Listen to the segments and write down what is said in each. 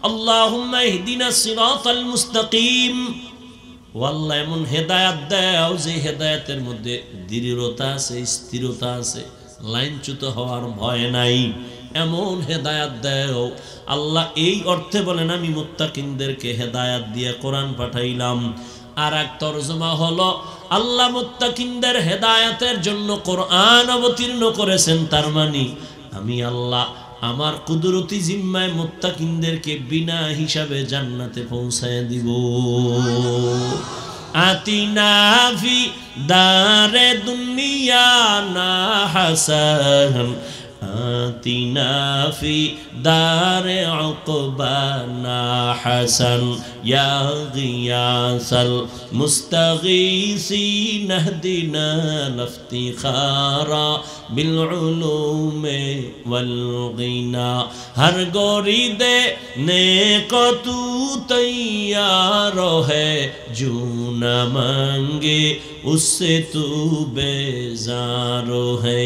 আল্লাহুম্মা ইহদিনাস সিরাতাল মুস্তাকিম। ও আল্লাহ এমন হেদায়েত দাও যে হেদায়েতের মধ্যে দৃঢ়তা আছে, স্থিরতা আছে, লাইনচ্যুত হওয়ার ভয় নাই, এমন হেদায়েত দাও আল্লাহ। এই অর্থে বলেন আমি মুত্তাকিনদেরকে হেদায়েত দিয়ে কোরআন পাঠাইলাম। আর এক তরজমা হলো আল্লাহ মুত্তাকিনদের হেদায়েতের জন্য কোরআন অবতীর্ণ করেছেন, তার মানে আমি আল্লাহ আমার কুদরতি জিম্মায় মুত্তাকিনদেরকে বিনা হিসাবে জান্নাতে পৌঁছায় দিব। আতিনা ফি দারে দুনিয়া না হাসান, আতিনা ফি দারে উকবানা হাসান, ইয়া গিয়াসাল মুস্তাগীসিন ইহদিনা লিফতিখারা বিল উলুমে ওয়াল গিনা। হর গরিদে নেক তু তৈয়ার है जो न मांगे उससे तू बेजार है।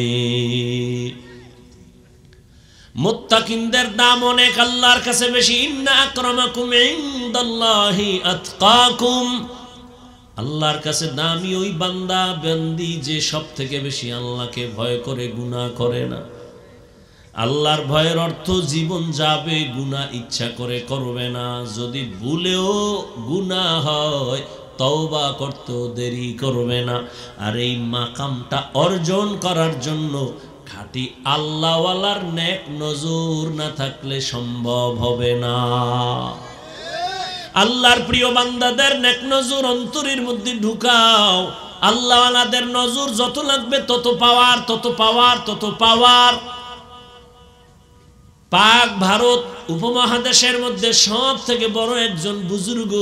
মুত্তাকিনদের দাম অনেক আল্লাহর কাছে বেশি। ইন্না আকরামাকুম ইনদাল্লাহি আতকাকুম। আল্লাহর কাছে দামি ওই বান্দা বান্দি যে সব থেকে বেশি আল্লাহকে ভয় করে, গুনাহ করে না। আল্লাহর ভয়ের অর্থ জীবন যাবে, গুনাহ ইচ্ছা করে করবে না। যদি ভুলেও গুনাহ হয় তওবা করতেও দেরি করবে না। আর এই মাকামটা অর্জন করার জন্য খাঁটি আল্লাহওয়ালার নেক নজর না থাকলে সম্ভব হবে না। আল্লাহর প্রিয় বান্দাদের নেক নজর অন্তরের মধ্যে ঢুকাও। আল্লাহওয়ালাদের নজর যত লাগবে তত পাওয়ার, তত পাওয়ার, তত পাওয়ার। পাক ভারত উপমহাদেশের মধ্যে সব থেকে বড় একজন বুজুর্গ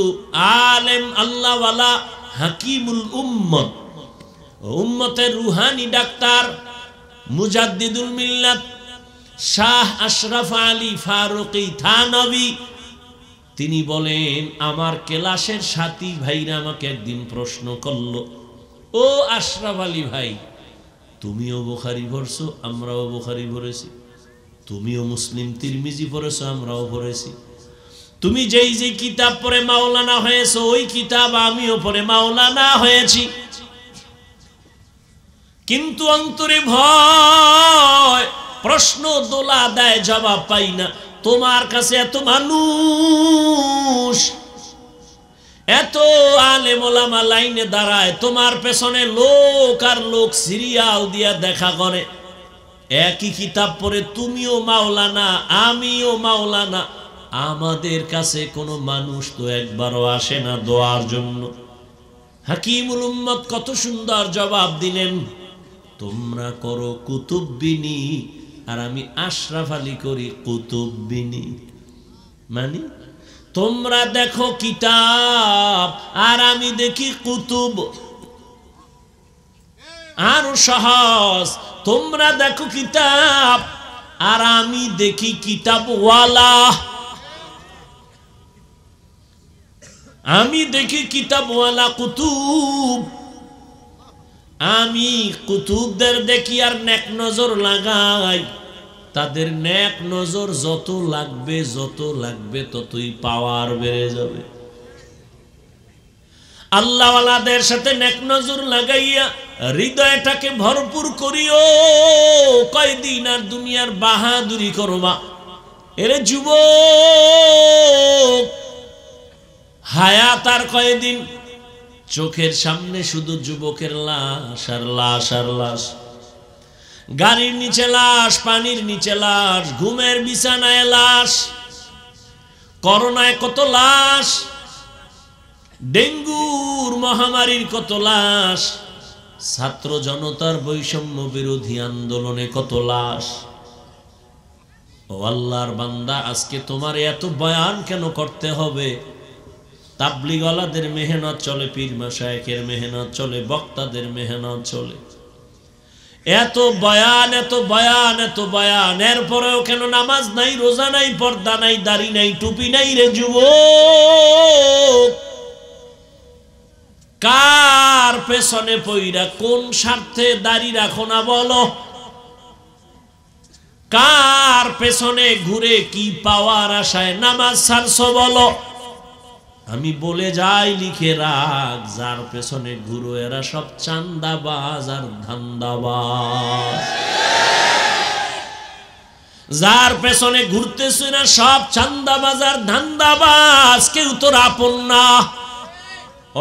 আলেম আল্লাহওয়ালা হাকিমুল উম্মত, উম্মতের রুহানি ডাক্তার মুজাদ্দিদুল মিল্লাত শাহ আশরাফ আলী ফারুকি থানভী, তিনি বলেন আমার ক্লাসের সাথী ভাইরা আমাকে একদিন প্রশ্ন করলো, ও আশরাফ আলী ভাই, তুমিও বুখারী পড়ছো, আমরাও বুখারী পড়েছি, তুমিও মুসলিম তিরমিজি পড়েছো, আমরাও পড়েছি, তুমি যেই যে কিতাব পড়ে মাওলানা হয়েছো ওই কিতাব আমিও পড়ে মাওলানা হয়েছি, কিন্তু অন্তরে ভয়, প্রশ্ন দোলা দেয়, জবাব পাই না। তোমার কাছে এত মানুষ, এত আলেম ওলামা লাইনে দাঁড়ায়, তোমার পেছনে লোক আর লোক সিরিয়াল দিয়া দেখা করে, একই কিতাব পড়ে তুমিও মাওলানা আমিও মাওলানা, আমাদের কাছে কোনো মানুষ তো একবারও আসে না দোয়ার জন্য। হাকিমুল উম্মত কত সুন্দর জবাব দিলেন, তোমরা করো কুতুববিনী আর আমি আশরাফ আলী করি কুতুববিনী। মানে তোমরা দেখো কিতাব আর আমি দেখি কুতুব। আরো সহজ, তোমরা দেখো কিতাব আর আমি দেখি কিতাবওয়ালা। আমি দেখি কিতাবওয়ালা কুতুব, আমি কুতুবদের দেখি আর নেক নজর লাগাই। তাদের নেক নজর যত লাগবে ততই পাওয়ার বেড়ে যাবে। আল্লাহওয়ালাদের সাথে নেক নজর লাগাইয়া হৃদয়টাকে ভরপুর করিও। কয়দিন আর দুনিয়ার বাহাদুরি করবা? এরে যুবক, হায়াত আর কয়দিন? চোখের সামনে শুধু যুবকের লাশ আর লাশ আর লাশ, গাড়ির নিচে লাশ, পানির নিচে লাশ, ঘুমের বিছানায় লাশ, করোনায় কত লাশ, ডেঙ্গুর মহামারীর কত লাশ, ছাত্র জনতার বৈষম্য বিরোধী আন্দোলনে কত লাশ। ও আল্লাহর বান্দা, আজকে তোমার এত বয়ান কেন করতে হবে? তাবলীগওয়ালাদের মেহনত চলে, পীর মাশায়েখের মেহনত চলে, বক্তাদের মেহনত চলে, এত বয়ান এত বয়ান এত বয়ান, এরপরেও কেন নামাজ নাই, রোজা নাই, পর্দা নাই, দাড়ি নাই, টুপি নাই রে যুবক? কার পেছনে পইরা কোন স্বার্থে দাড়ি রাখো না বলো? কার পেছনে ঘুরে কি পাওয়ার আশায় নামাজ ছাড়ছো বলো? আমি বলে যাই, লিখে রাখ, যার পেছনে ঘুরো এরা সব চান্দাবাজ আর ধান্দাবাজ। যার পেছনে ঘুরতেছ না সব চান্দাবাজ আর ধান্দাবাজ, কেউ তোর আপন না।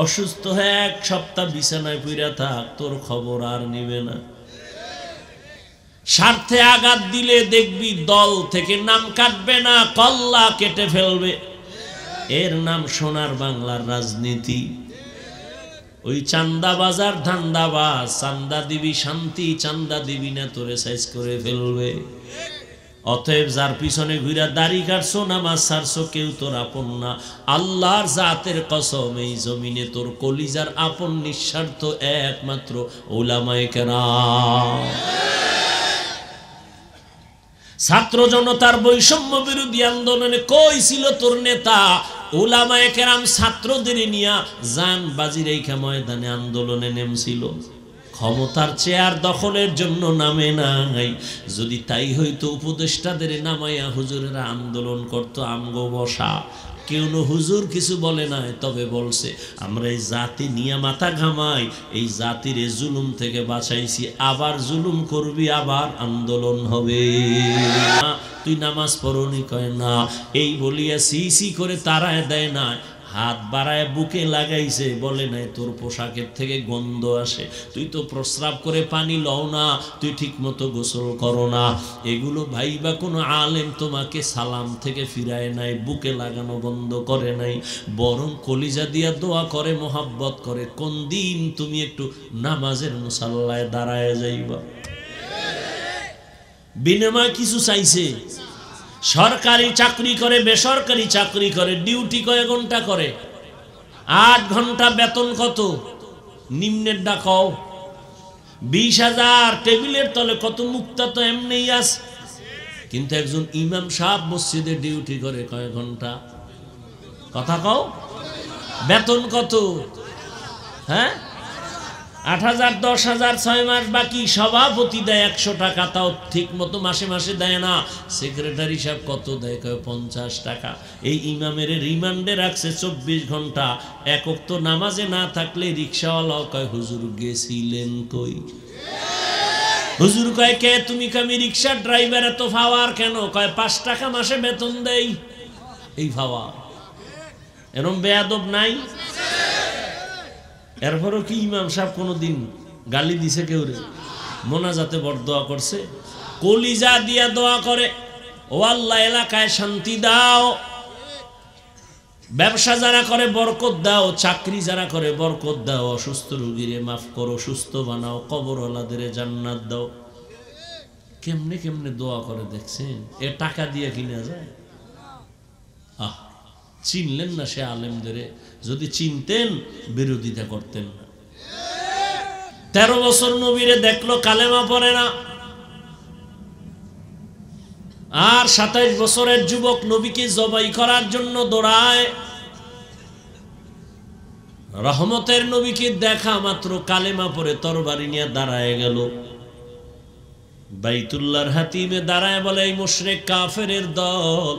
অসুস্থ হয়ে 1 সপ্তাহ বিছানায় পড়ে থাক, তোর খবর আর নিবে না। স্বার্থে আঘাত দিলে দেখবি দল থেকে নাম কাটবে না, কল্লা কেটে ফেলবে। এর নাম সোনার বাংলার রাজনীতি। ওই চান্দা বাজার ধান্দাবাজ, চান্দা দিবি শান্তি, চান্দা দিবি না তোরে সাইজ করে ফেলবে। অতএব যার পিছনে ঘুরা দাড়ি কাটছো, নামাজ ছাড়ছো, কেউ তোর আপন না। আল্লাহর জাতের কসম, এই জমিনে তোর কলিজার আপন নিঃস্বার্থ একমাত্র উলামায়ে কেরাম। ছাত্র জনতার বৈষম্য বিরোধী আন্দোলনে কই ছিল তোর নেতা? উলামায়ে কেরাম ছাত্রদের নিয়া জান বাজি রেখা ময়দানে আন্দোলনে নেমেছিল। ক্ষমতার চেয়ার দখলের জন্য নামে নাই। যদি তাই হইতো উপদেষ্টাদের নামাইয়া হুজুরেরা আন্দোলন করত আমগো বসা। কেউ হুজুর কিছু বলে নাই, তবে বলছে আমরা এই জাতি নিয়ে মাথা ঘামাই, এই জাতির জুলুম থেকে বাঁচাইছি, আবার জুলুম করবি, আবার আন্দোলন হবে। তুই নামাজ পড়নি, কয় না। এই বলিয়া সি করে তারায় দেয় না, হাত বাড়ায় বুকে লাগাইছে, বলে নাই তোর পোশাকের থেকে গন্ধ আসে, তুই তো প্রস্রাব করে পানি লও না, তুই ঠিক মতো গোসল করো না। এগুলো ভাইবা কোনো আলেম তোমাকে সালাম থেকে ফিরায় নাই, বুকে লাগানো বন্ধ করে নাই, বরং কলিজা দিয়া দোয়া করে, মোহাব্বত করে, কোন দিন তুমি একটু নামাজের মুসাল্লায় দাঁড়ায় যাইবা। বিনিময় কিছু চাইছে? সরকারি চাকরি করে, বেসরকারি চাকরি করে, ডিউটি কয় ঘন্টা করে? 8 ঘন্টা, বেতন কত? নিম্নের ডাকাও 20,000। টেবিলের তলে কত মুক্তা তো এমনি আছে। কিন্তু একজন ইমাম সাহেব মসজিদে ডিউটি করে কয় ঘন্টা? কথা কও, বেতন কত? হ্যাঁ, 8,000, 10,000, 6 মাস বাকি। সভাপতি দেয় 100 টাকা, তাও ঠিক মতো মাসে মাসে দেয় না। সেক্রেটারি সাহেব কত দেয়? 50 টাকা। এই ইমামের রিমান্ডে রাখছে 24 ঘন্টা। এক ওয়াক্ত নামাজে না থাকলে রিক্সাওয়ালাও কয় হুজুর গেছিলেন কই? হুজুর কয় কে তুমি? আমি রিক্সার ড্রাইভার। এত ফাওয়ার কেন? কয় 5 টাকা মাসে বেতন দেই। এই ফাওয়ার, এরম বেয়াদব নাই? এরপরও কি ইমাম সাহেব কোনোদিন গালি দিছে কেউ রে? মোনাজাতে বড় দোয়া করছে, কলিজা দিয়া দোয়া করে, ও আল্লাহ এলাকায় শান্তি দাও, ব্যবসা যারা করে বরকত দাও, চাকরি যারা করে বরকত দাও, অসুস্থ রোগীরে মাফ করো, সুস্থ বানাও, কবরওয়ালাদের জান্নাত দাও। কেমনে কেমনে দোয়া করে দেখছেন? এ টাকা দিয়ে কিনা যায়? আহ, চিনলেন না সে আলেমদের? যদি চিনতেন বিরোধিতা করতেন না। 13 বছর নবীরে দেখলো, কালেমা পড়ে না। আর 27 বছরের যুবক নবীকে জবাই করার জন্য দৌড়ায়। রহমতের নবীকে দেখা মাত্র কালেমা পড়ে তরবারি নিয়ে দাঁড়ায় গেল। বাইতুল্লাহর হাতিমে দাঁড়ায় বলে, এই মুশরিক কাফেরের দল,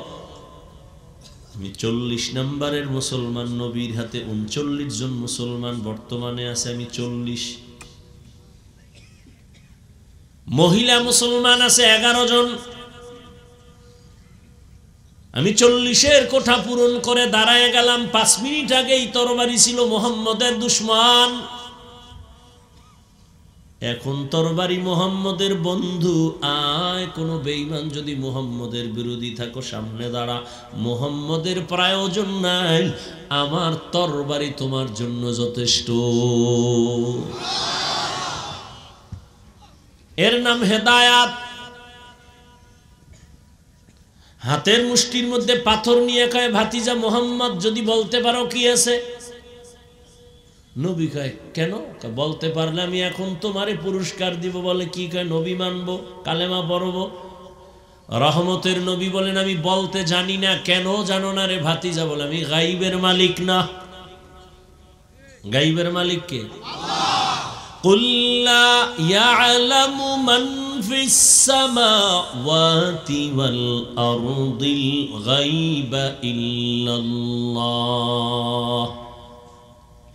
আমি 40 নম্বরের মুসলমান, নবীর হাতে 39 জন মুসলমান বর্তমানে আছে, আমি 40। মহিলা মুসলমান আছে 11 জন, আমি 40-এর কোঠা পূরণ করে দাঁড়ায় গেলাম। 5 মিনিট আগেই তরবারি ছিল মুহাম্মদের দুশমন, এখন তরবারি মুহাম্মদের বন্ধু। আয়, কোন বেঈমান যদি মুহাম্মদের বিরোধী থাকো সামনে দাঁড়া, মুহাম্মদের প্রয়োজন নাই, আমার তরবারি তোমার জন্য যথেষ্ট। এর নাম হেদায়াত। হাতের মুষ্টির মধ্যে পাথর নিয়ে কয়, ভাতিজা মুহাম্মদ যদি বলতে পারো কি আছে? নবী কয় কেন? বলতে পারলে আমি এখন তোমারে পুরস্কার দিব। বলে কি? কয় নবী মানবো, কালেমা পড়বো। রহমতের নবী বলেন, আমি বলতে জানি না। কেন জানো না রে ভাতিজা? বলে আমি গাইবের মালিক না। গাইবের মালিক কে? কুল লা ইয়ালামু মান ফিস সামাওয়াতি ওয়াল আরদিল গায়বা ইল্লাল্লাহ।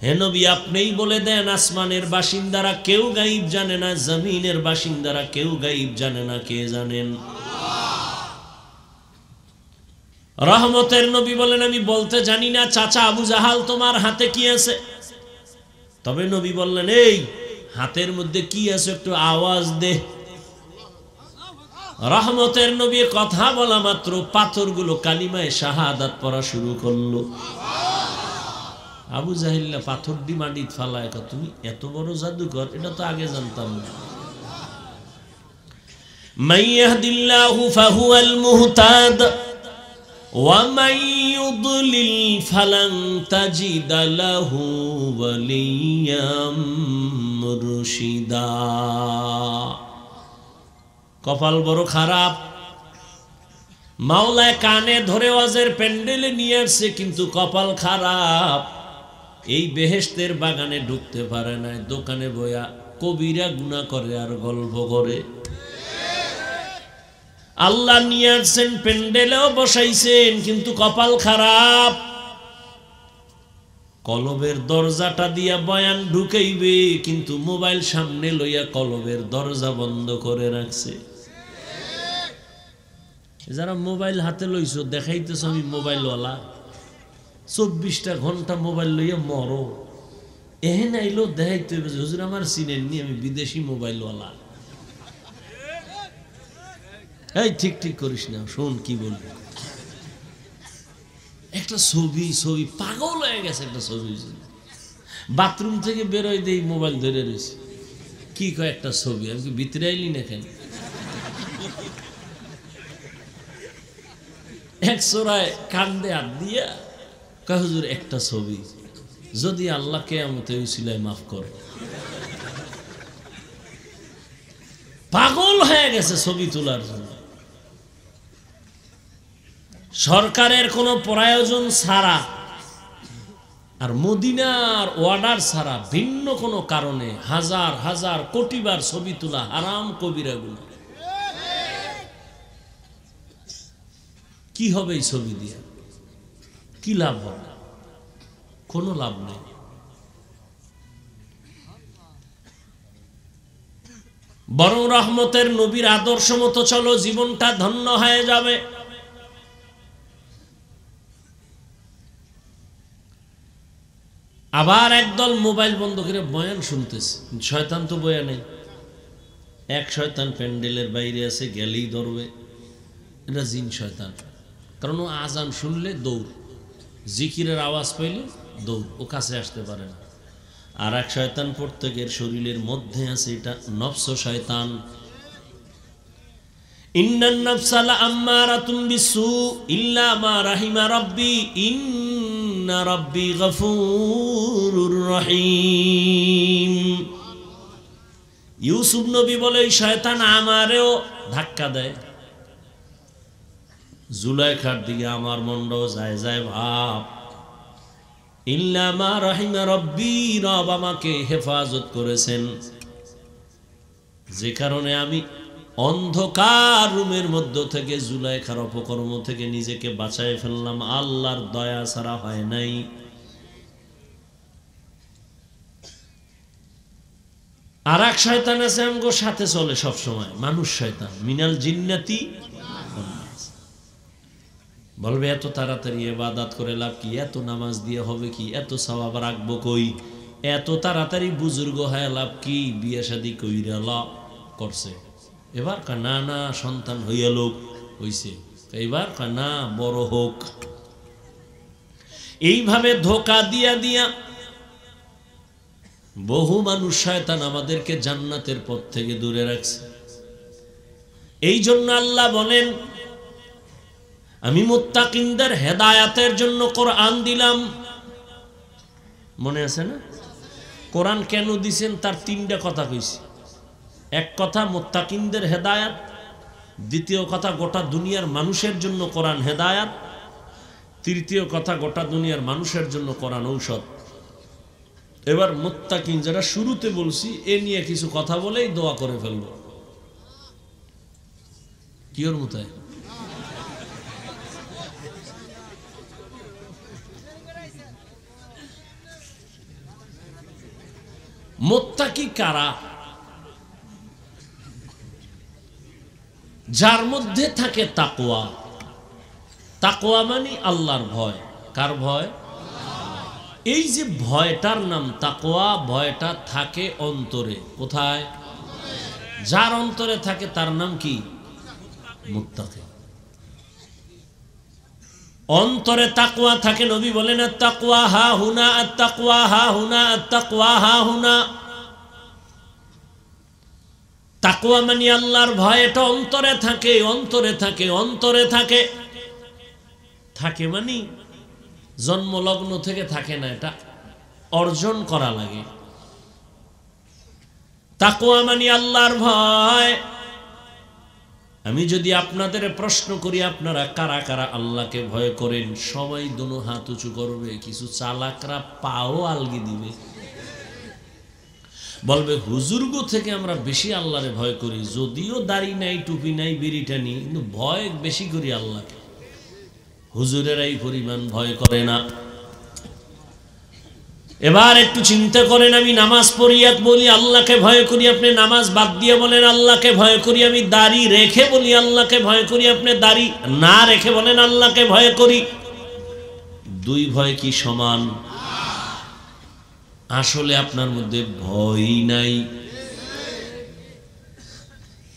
হে নবী, আপনিই বলে দেন আসমানের বাসিন্দারা কেউ গায়ব জানে না, জমিনের বাসিন্দারা কেউ গায়ব জানে না। কে জানেন? রহমতের নবী বলেন, আমি বলতে জানি না। চাচা আবু জাহাল, তোমার হাতে কি আছে? তবে নবী বললেন, এই হাতের মধ্যে কি আছে একটু আওয়াজ দে। রহমতের নবী কথা বলা মাত্র পাথরগুলো কালিমায়ে শাহাদাত পড়া শুরু করলো। আবু জাহিল্লা পাথর দি মাটিত ফালায়, তুমি এত বড় জাদুকর, এটা তো আগে জানতাম না। মান ইয়াহদিল্লাহু ফাহুয়াল মুহতাদ ওয়া মান ইউদ্লিল ফালান তাজিদা লাহু ওয়ালিয়াম মুরশিদা। কপাল বড় খারাপ, মাওলায় কানে ধরে ওয়াজের প্যান্ডেলে নিয়ে আসছে, কিন্তু কপাল খারাপ, এই বেহেশতের বাগানে ঢুকতে পারে না। দোকানে বয়া কবিরা গুনাহ করে আর গল্প করে। আল্লাহ নিয়ে আসছেন, প্যান্ডেলেও বসাইছেন, কিন্তু কপাল খারাপ। কলবের দরজাটা দিয়া বয়ান ঢুকাইবে, কিন্তু মোবাইল সামনে লইয়া কলবের দরজা বন্ধ করে রাখছে। যারা মোবাইল হাতে লইছো, দেখাইতেছ আমি মোবাইলওয়ালা, 24টা ঘন্টা মোবাইল লইয়া মরো। এহেন আইলো দেখাইতে হবে, হুজুর আমার চিনেননি, আমি বিদেশি মোবাইলওয়ালা। এই ঠিক ঠিক করিস না, শোন কি বলবি। একটা ছবি পাগল হয়ে গেছে, একটা ছবি বাথরুম থেকে বেরোয় দেই মোবাইল ধরে রয়েছে। কি কয় একটা ছবি, আমি ভিতরে আইলি না কেন? এক সোরায় কান্দে হাত দিয়া কয়, হুজুর একটা ছবি, যদি আল্লাহ কিয়ামতে উসিলায় মাফ করে। পাগল হয়ে গেছে ছবি তোলার জন্য। সরকারের কোনো প্রয়োজন ছাড়া আর মদিনার অর্ডার ছাড়া ভিন্ন কোনো কারণে হাজার হাজার কোটিবার ছবি তোলা হারাম, কবিরা গুনাহ। কি হবে এই ছবি দিয়ে? কি লাভ হবে? কোনো লাভ নেই। বরং রহমতের নবীর আদর্শ মতো চলো, জীবনটা ধন্য হয়ে যাবে। আবার একদল মোবাইল বন্ধ করে বয়ান শুনতেছে। শয়তান তো বয়া নেই, এক শয়তান প্যান্ডেলের বাইরে আছে, গেলেই ধরবে। এটা জিন শয়তান, কারণ ও আজান শুনলে দৌড়, জিকিরের আওয়াজ পাইলে দৌড়, ও কাছে আসতে পারে না। আর এক শয়তান প্রত্যেকের শরীরের মধ্যে আছে, এটা নফস শয়তান। ইন্নান নাফসা লাআম্মারাতুম বিসু ইল্লা মা রাহিমা রাব্বি ইন্না রাব্বি গফুরুর রহিম। ইউসুফ নবী বলে, এই শয়তান আমারেও ধাক্কা দেয়। জুলাইখার দিকে আমার মনটাও যায় যায় ভাব। ইল্লা মা রাহিমা রাব্বি, রব আমাকে হেফাজত করেছেন, যে কারণে আমি অন্ধকার রুমের মধ্য থেকে জুলাইখার অপকর্ম থেকে নিজেকে বাঁচায় ফেললাম। আল্লাহর দয়া ছাড়া হয় নাই। আর এক শয়তান আছে আমগো সাথে চলে সব সময়, মানুষ শয়তান, মিনাল জিন্নাতি। বলবে এত তাড়াতাড়ি ইবাদত করে লাভ কি, এত নামাজ দিয়ে হবে কি, এত সওয়াব রাখবো কই, এত তাড়াতাড়ি বুজুর্গ হয়ে লাভ কি, বিয়ে শাদী কইরা লাভ করছে। এবার না না সন্তান হইয়া লোক হইছে, এবার না বড় হোক। এইভাবে ধোকা দিয়া দিয়া বহু মানুষ শয়তান আমাদেরকে জান্নাতের পথ থেকে দূরে রাখছে। এই জন্য আল্লাহ বলেন, আমি মুত্তাকিনদের হেদায়াতের জন্য কোরআন দিলাম। মনে আছে না? কোরআন কেন দিছেন তার তিনটা কথা কইছি। এক কথা মুত্তাকিনদের হেদায়াত, দ্বিতীয় কথা গোটা দুনিয়ার মানুষের জন্য কোরআন হেদায়াত, তৃতীয় কথা গোটা দুনিয়ার মানুষের জন্য কোরআন ঔষধ। এবার মুত্তাকিন যারা শুরুতে বলছি, এ নিয়ে কিছু কথা বলেই দোয়া করে ফেলবো। কি ওর মতায় মুত্তাকি কারা? যার মধ্যে থাকে তাকওয়া। তাকওয়া মানে আল্লাহর ভয়। কার ভয়? এই যে ভয়টার নাম তাকওয়া, ভয়টা থাকে অন্তরে। কোথায়? যার অন্তরে থাকে তার নাম কি? মুত্তাকি। অন্তরে তাকওয়া থাকে। নবী বলেন আত-তাকওয়া হা হুনা, আত-তাকওয়া হা হুনা, আত-তাকওয়া হা হুনা। তাকওয়া মানে আল্লাহর ভয়, এটা অন্তরে থাকে, অন্তরে থাকে, অন্তরে থাকে। থাকে মানে জন্মলগ্ন থেকে থাকে না, এটা অর্জন করা লাগে। তাকওয়া মানে আল্লাহর ভয়। আমি যদি আপনাদের প্রশ্ন করি আপনারা কারা কারা আল্লাহকে ভয় করেন, সবাই দুনো হাত উঁচু করবে। কিছু চালাকরা পাও আলগি দিবে, বলবে হুজুরগো থেকে আমরা বেশি আল্লাহরে ভয় করি, যদিও দাড়ি নাই, টুপি নাই, বিড়িটা নেই, কিন্তু ভয় বেশি করি আল্লাহকে। হুজুরেরাই পরিমাণ ভয় করে না। এবার একটু চিন্তা করেন, আমি নামাজ পড়িয়া বলি আল্লাহকে ভয় করি, আপনি নামাজ বাদ দিয়ে বলেন আল্লাহকে ভয় করি। আমি দাড়ি রেখে বলি আল্লাহকে ভয় করি, আপনি দাড়ি না রেখে বলেন আল্লাহকে ভয় করি। দুই ভয় কি সমান? আসলে আপনার মধ্যে ভয় নাই।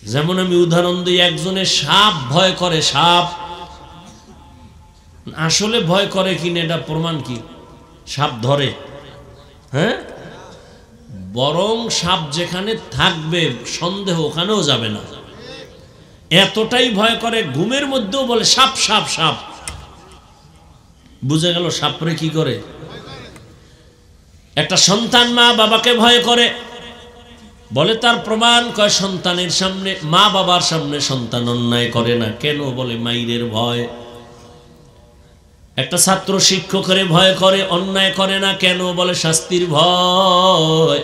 যেমন আমি উদাহরণ দিই, একজনের সাপ ভয় করে, সাপ আসলে ভয় করে কিনা এটা প্রমাণ কি? সাপ ধরে, হ্যাঁ, বরং সাপ যেখানে থাকবে সন্দেহ ওখানেও যাবে না, এতটাই ভয় করে। ঘুমের মধ্যেও বলে সাপ সাপ সাপ। বুঝে গেল সাপরে কি করে। একটা সন্তান মা বাবাকে ভয় করে, বলে তার প্রমাণ, কয় সন্তানের সামনে, মা বাবার সামনে সন্তান অন্যায় করে না। কেন? বলে মাইরের ভয়। একটা ছাত্র শিক্ষকের ভয় করে, অন্যায় করে না। কেন? বলে শাস্তির ভয়।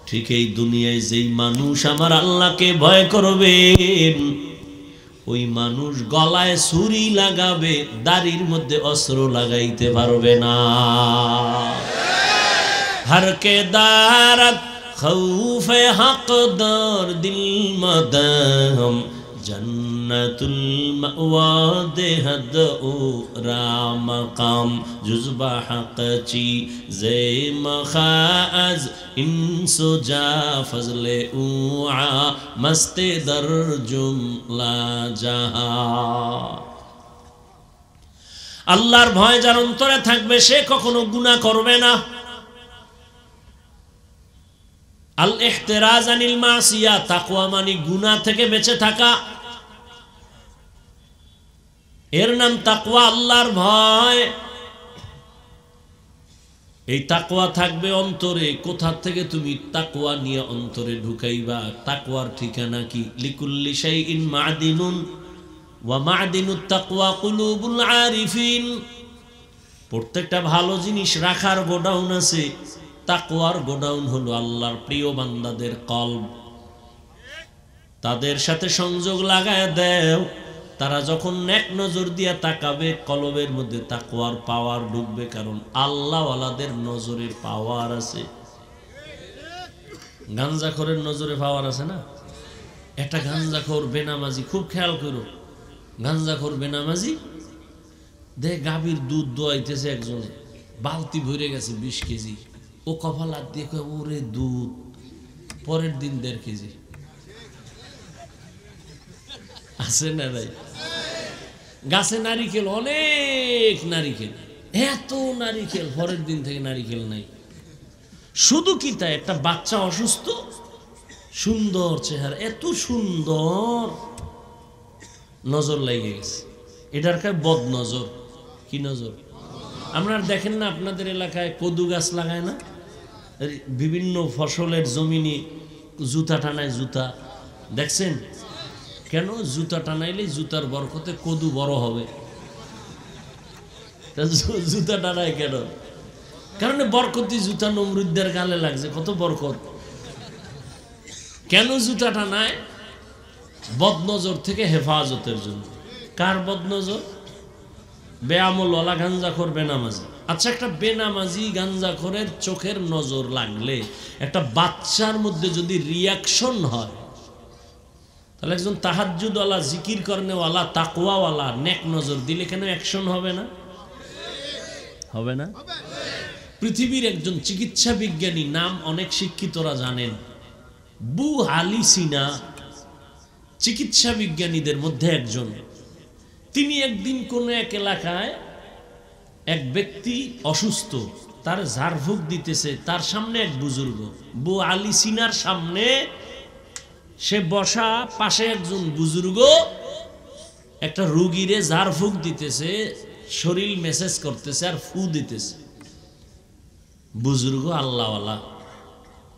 ঠিক এই দুনিয়ায় যেই মানুষ আমার আল্লাহকে ভয় করবেন, ওই মানুষ গলায় ছুরি লাগাবে, দাড়ির মধ্যে অস্ত্র লাগাইতে পারবে না। हर के दारत खौफ हक दर दिल मदम जन्नतुल मअवा देहद ओ राम काम जुज़बा हक़ची ज़े मखाज़ इंसो जा फज़ले उआ मस्ते दर जुमला जहा। আল্লাহর ভয় যার অন্তরে থাকবে সে কখনো গুনাহ করবে না। আল ইহতিরাজ আনিল মাসিয়া, তাকওয়া মানে গুনাহ থেকে বেঁচে থাকা, এর নাম তাকওয়া, আল্লাহর ভয়। এই তাকওয়া থাকবে অন্তরে। কোথা থেকে তুমি তাকওয়া নিয়ে অন্তরে ঢুকাইবা? তাকওয়ার ঠিকানা কি? লিকুল্লি শাইইন মা'দিনুন ওয়া মা'দিনুত তাকওয়া কুলুবুল আরিফিন। প্রত্যেকটা ভালো জিনিস রাখার গোডাউন আছে, তাকওয়ার গোডাউন হলো আল্লাহর প্রিয় বান্দাদের কলব। তাদের সাথে সংযোগ লাগায় দেও, তারা যখন নেক নজর দিয়া তাকাবে কলবের মধ্যে তাকওয়ার পাওয়ার ঢুকবে। কারণ আল্লাহওয়ালাদের নজরের পাওয়ার আছে। গাঞ্জাখোরের নজরে পাওয়ার আছে না? একটা গাঞ্জাখোর বেনামাজি, খুব খেয়াল করো, গাঞ্জাখোর বেনামাজি দেখ গাভীর দুধ দোয়াইতেছে, একজনে বালতি ভরে গেছে 20 কেজি। ও কপাল হাত দিয়ে কয় ওরে দুধ, পরের দিন 1.5 কেজি। আছে না ভাই? গাছে নারিকেল, অনেক নারিকেল, এত নারিকেল, পরের দিন থেকে নারিকেল নাই। শুধু কি তাই, একটা বাচ্চা অসুস্থ, সুন্দর চেহারা, এত সুন্দর, নজর লেগে গেছে। এটার কাছে বদ নজর। কি নজর? আপনারা দেখেন না আপনাদের এলাকায় কদু গাছ লাগায় না? বিভিন্ন ফসলের জমিনে জুতা টানায়, জুতা দেখছেন? কেন? জুতা টানাইলে জুতার বরকতে কদু বড় হবে। জুতা টানায় কেন? কারণ বরকতি জুতা নমরুদদের গালে লাগছে, কত বরকত। কেন জুতা টানায়? বদনজর থেকে হেফাজতের জন্য। কার বদনজর? বেআমলওয়ালা গাঞ্জাখোর বেনামাজি। আচ্ছা, একটা বেনামাজি গাঞ্জাখোরের চোখের নজর লাগলে একটা বাচ্চার মধ্যে যদি রিয়াকশন হয়, তাহলে একজন তাহাজ্জুদওয়ালা, জিকির করনেওয়ালা, তাকওয়াওয়ালা নেক নজর দিলে কেন অ্যাকশন হবে না? হবে না? পৃথিবীর একজন চিকিৎসা বিজ্ঞানী, নাম অনেক শিক্ষিতরা জানেন, বু আলী সিনা, চিকিৎসা বিজ্ঞানীদের মধ্যে একজন। তিনি একদিন কোন এক এলাকায় এক ব্যক্তি অসুস্থ, তার ঝাড়ফুঁক দিতেছে, তার সামনে এক বুজুর্গ, বু আলী সিনার সামনে সে বসা, পাশে একজন বুজুর্গ একটা রোগীরে ঝাড়ফুঁক দিতেছে, শরীর মেসেজ করতেছে আর ফু দিতেছে। বুজুর্গ আল্লাহওয়ালা।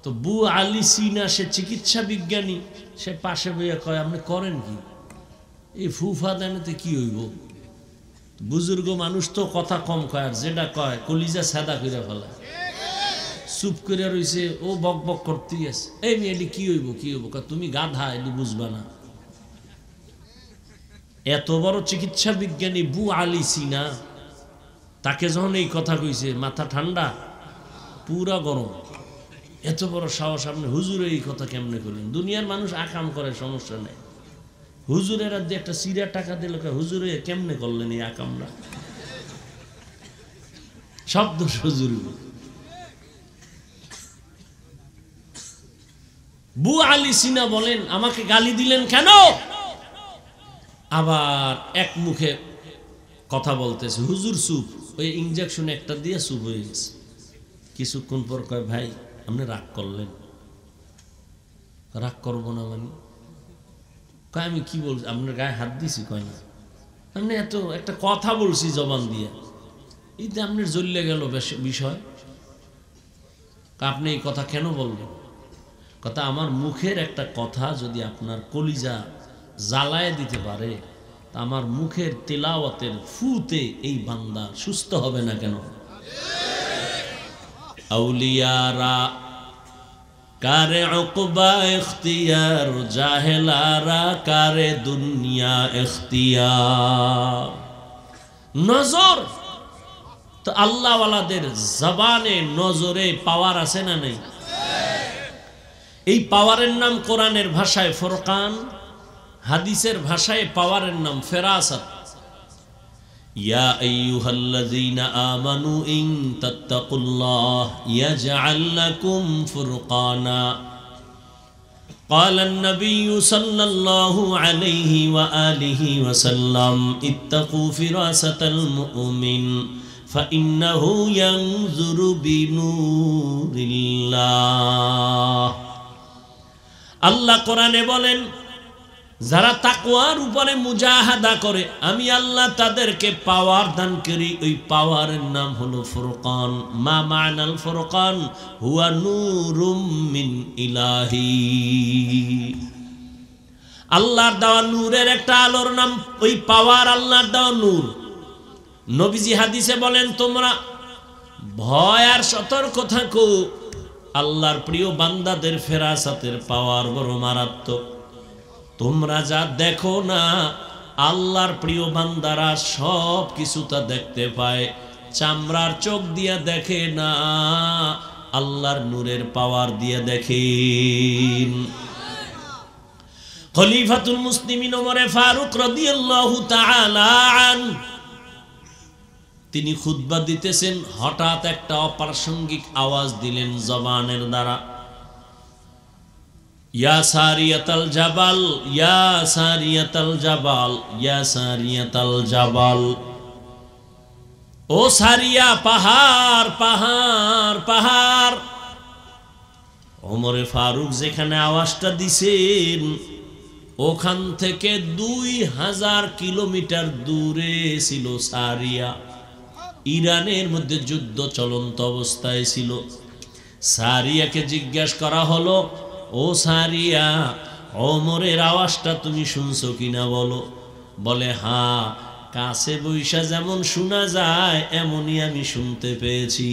তো বু আলী সিনা সে চিকিৎসা বিজ্ঞানী, সে পাশে বইয়া কয়, আপনি করেন কি? এই ফুফা দেনেতে কি হইব? বুজুর্গ মানুষ তো কথা কম কয়, আর যেটা কয় কলিজা সাদা করে ফেলা। চুপ করে রইছে, ও বক বক করতেই আছে। এই মেয়েটি কি হইব, কি হইব? তুমি গাধা, এটি বুঝবা না। এত বড় চিকিৎসা বিজ্ঞানী বু আলী সিনা, তাকে যখন এই কথা কইছে, মাথা ঠান্ডা, পুরা গরম। এত বড় সাহস, আপনি হুজুরে এই কথা কেমনে করলেন? দুনিয়ার মানুষ আকাম করে, সমস্যা নেই। হুজুরের আর একটা সিরা টাকা দিল, হুজুরে কেমনে করলেন এই আকামরা? শব্দ হুজুর। বু আলী সিনা বলেন, আমাকে গালি দিলেন কেন? আবার এক মুখে কথা বলতেছে, হুজুর চুপ। ওই ইনজেকশন একটা দিয়ে চুপ হয়ে গেছে। কিছুক্ষণ পর কয়, ভাই আপনি রাগ করলেন? রাগ করবো না মানে? কয়, আমি কি বলছি? আপনার গায়ে হাত দিছি? কয় না, আপনি এত একটা কথা বলছি জবান দিয়ে, এতে আপনার জ্বললে গেল বিষয়। আপনি এই কথা কেন বললেন? কথা, আমার মুখের একটা কথা যদি আপনার কলিজা জ্বালায় দিতে পারে, তা আমার মুখের তেলাওয়াতের ফুতে এই বান্দা সুস্থ হবে না কেন? আউলিয়ারা কারে উকবা ইখতিয়ার, জাহেলারা কারে দুনিয়া ইখতিয়ার। নজর তো আল্লাহওয়ালাদের জবানে, নজরে পাওয়ার আছে না নেই? এই পাওয়ারের নাম কোরআনের ভাষায় ফুরকান, হাদিসের ভাষায় পাওয়ারের নাম ফেরাসাত। ইয়া আইয়ুহাল্লাযীনা আমানু ইন তাত্তাকুল্লাহ ইয়াজআল লাকুম ফুরকানা। قال النبي صلى الله عليه وآله وسلم اتقوا فراسة المؤمن فإنه ينظر بنور الله। আল্লাহ কোরআনে বলেন, যারা তাকওয়ার উপরে মুজাহাদা করে, আমি আল্লাহ তাদেরকে পাওয়ার দান করি। ওই পাওয়ারের নাম হলো ফুরকান। মা মানাল ফুরকান হুয়া নূরুম মিন ইলাহি। আল্লাহর দেওয়া নূরের একটা আলোর নাম ওই পাওয়ার, আল্লাহর দেওয়া নূর। নবীজি হাদিসে বলেন, তোমরা ভয় আর সতর্ক থাকো, আল্লাহর প্রিয় বান্দাদের ফেরাসাতের পাওয়ার বড় মারাত্মক। তোমরা যা দেখো না, আল্লাহর প্রিয় বান্দারা সব কিছু তা দেখতে পায়। চামড়ার চোখ দিয়া দেখে না, আল্লাহর নূরের পাওয়ার দিয়া দেখেন। খলিফাতুল মুসলিমিন ওমর ফারুক রাদিয়াল্লাহু তাআলা আনহু, তিনি খুতবা দিতেছেন, হঠাৎ একটা অপ্রাসঙ্গিক আওয়াজ দিলেন জবানের দ্বারা, ইয়া সারিয়াতাল জাবাল, ইয়া সারিয়াতাল জাবাল, ইয়া সারিয়াতাল জাবাল। ও সারিয়া, পাহাড় পাহাড় পাহাড়। ওমরে ফারুক যেখানে আওয়াজটা দিছেন, ওখান থেকে 2000 কিলোমিটার দূরে ছিল সারিয়া। ইরানের মধ্যে যুদ্ধ চলন্ত অবস্থায় ছিল। সারিয়াকে জিজ্ঞাসা করা হলো, ও সারিয়া, ওমরের আওয়াজটা তুমি শুনছো কিনা বলো। বলে, হ্যাঁ, কাছে বৈশা যেমন শোনা যায় এমনই আমি শুনতে পেয়েছি।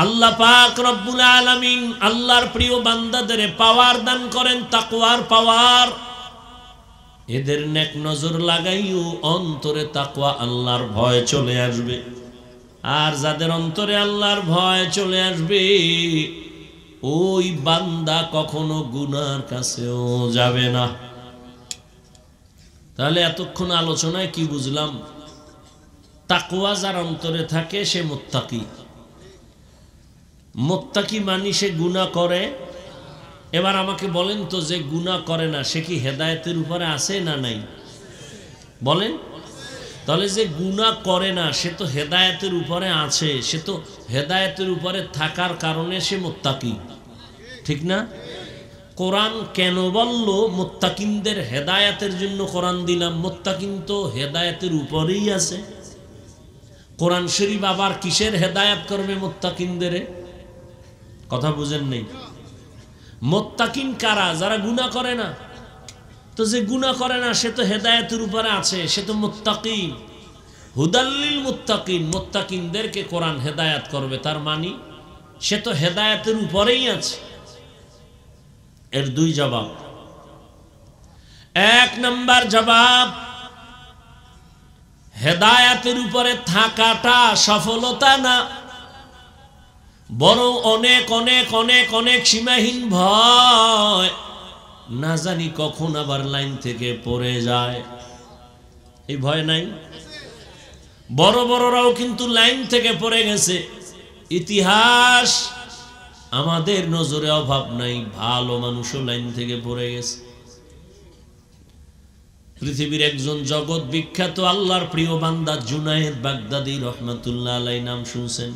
আল্লাহ পাক রব্বুল আলামিন আল্লাহর প্রিয় বান্দাদের পাওয়ার দান করেন, তাকওয়ার পাওয়ার। এদের নেক নজর লাগাইও অন্তরে তাকওয়া আল্লাহর ভয় চলে আসবে। আর যাদের অন্তরে আল্লাহর ভয় চলে আসবে ওই বান্দা কখনো গুনার কাছেও যাবে না। তাহলে এতক্ষণ আলোচনায় কি বুঝলাম? তাকওয়া যার অন্তরে থাকে সে মুত্তাকি। মুত্তাকি মানে সে গুনাহ করে। এবার আমাকে বলেন তো, যে গুনাহ করে না সে কি হেদায়েতের উপরে আছে না নাই? বলেন। তাহলে যে গুনাহ করে না সে তো হেদায়েতের উপরে আছে, সে তো হেদায়েতের উপরে থাকার কারণে সে মুত্তাকি, ঠিক না? কোরআন কেন বলল মুত্তাকিনদের হেদায়েতের জন্য কোরআন দিলাম? মুত্তাকিন তো হেদায়েতের উপরেই আছে। কোরআন শরীফ আবার কিসের হেদায়েত করবে মুত্তাকিনদের? কথা বুঝেন নেই? মুত্তাকিন কারা? যারা গুনাহ করে না। তো যে গুনাহ করে না সে তো হেদায়েতের উপরে আছে, সে তো মুত্তাকি। হুদাল্লিল মুত্তাকিন, মুত্তাকিনদেরকে কোরআন হেদায়েত করবে, তার মানে সে তো হেদায়েতের উপরেই আছে। এর দুই জবাব। এক নাম্বার জবাব, হেদায়েতের উপরে থাকাটা সফলতা না, বরং অনেক অনেক অনেক অনেক সীমাহীন ভয়, না জানি কখন আবার লাইন থেকে পড়ে যায়। এই ভয় নাই? বড় বড়রাও কিন্তু লাইন থেকে পড়ে গেছে। ইতিহাস আমাদের নজরে অভাব নাই, ভালো মানুষও লাইন থেকে পড়ে গেছে। পৃথিবীর একজন জগৎ বিখ্যাত আল্লাহর প্রিয় বান্দা জুনায়েদ বাগদাদি রহমাতুল্লাহ আলাইহি নাম শুনছেন?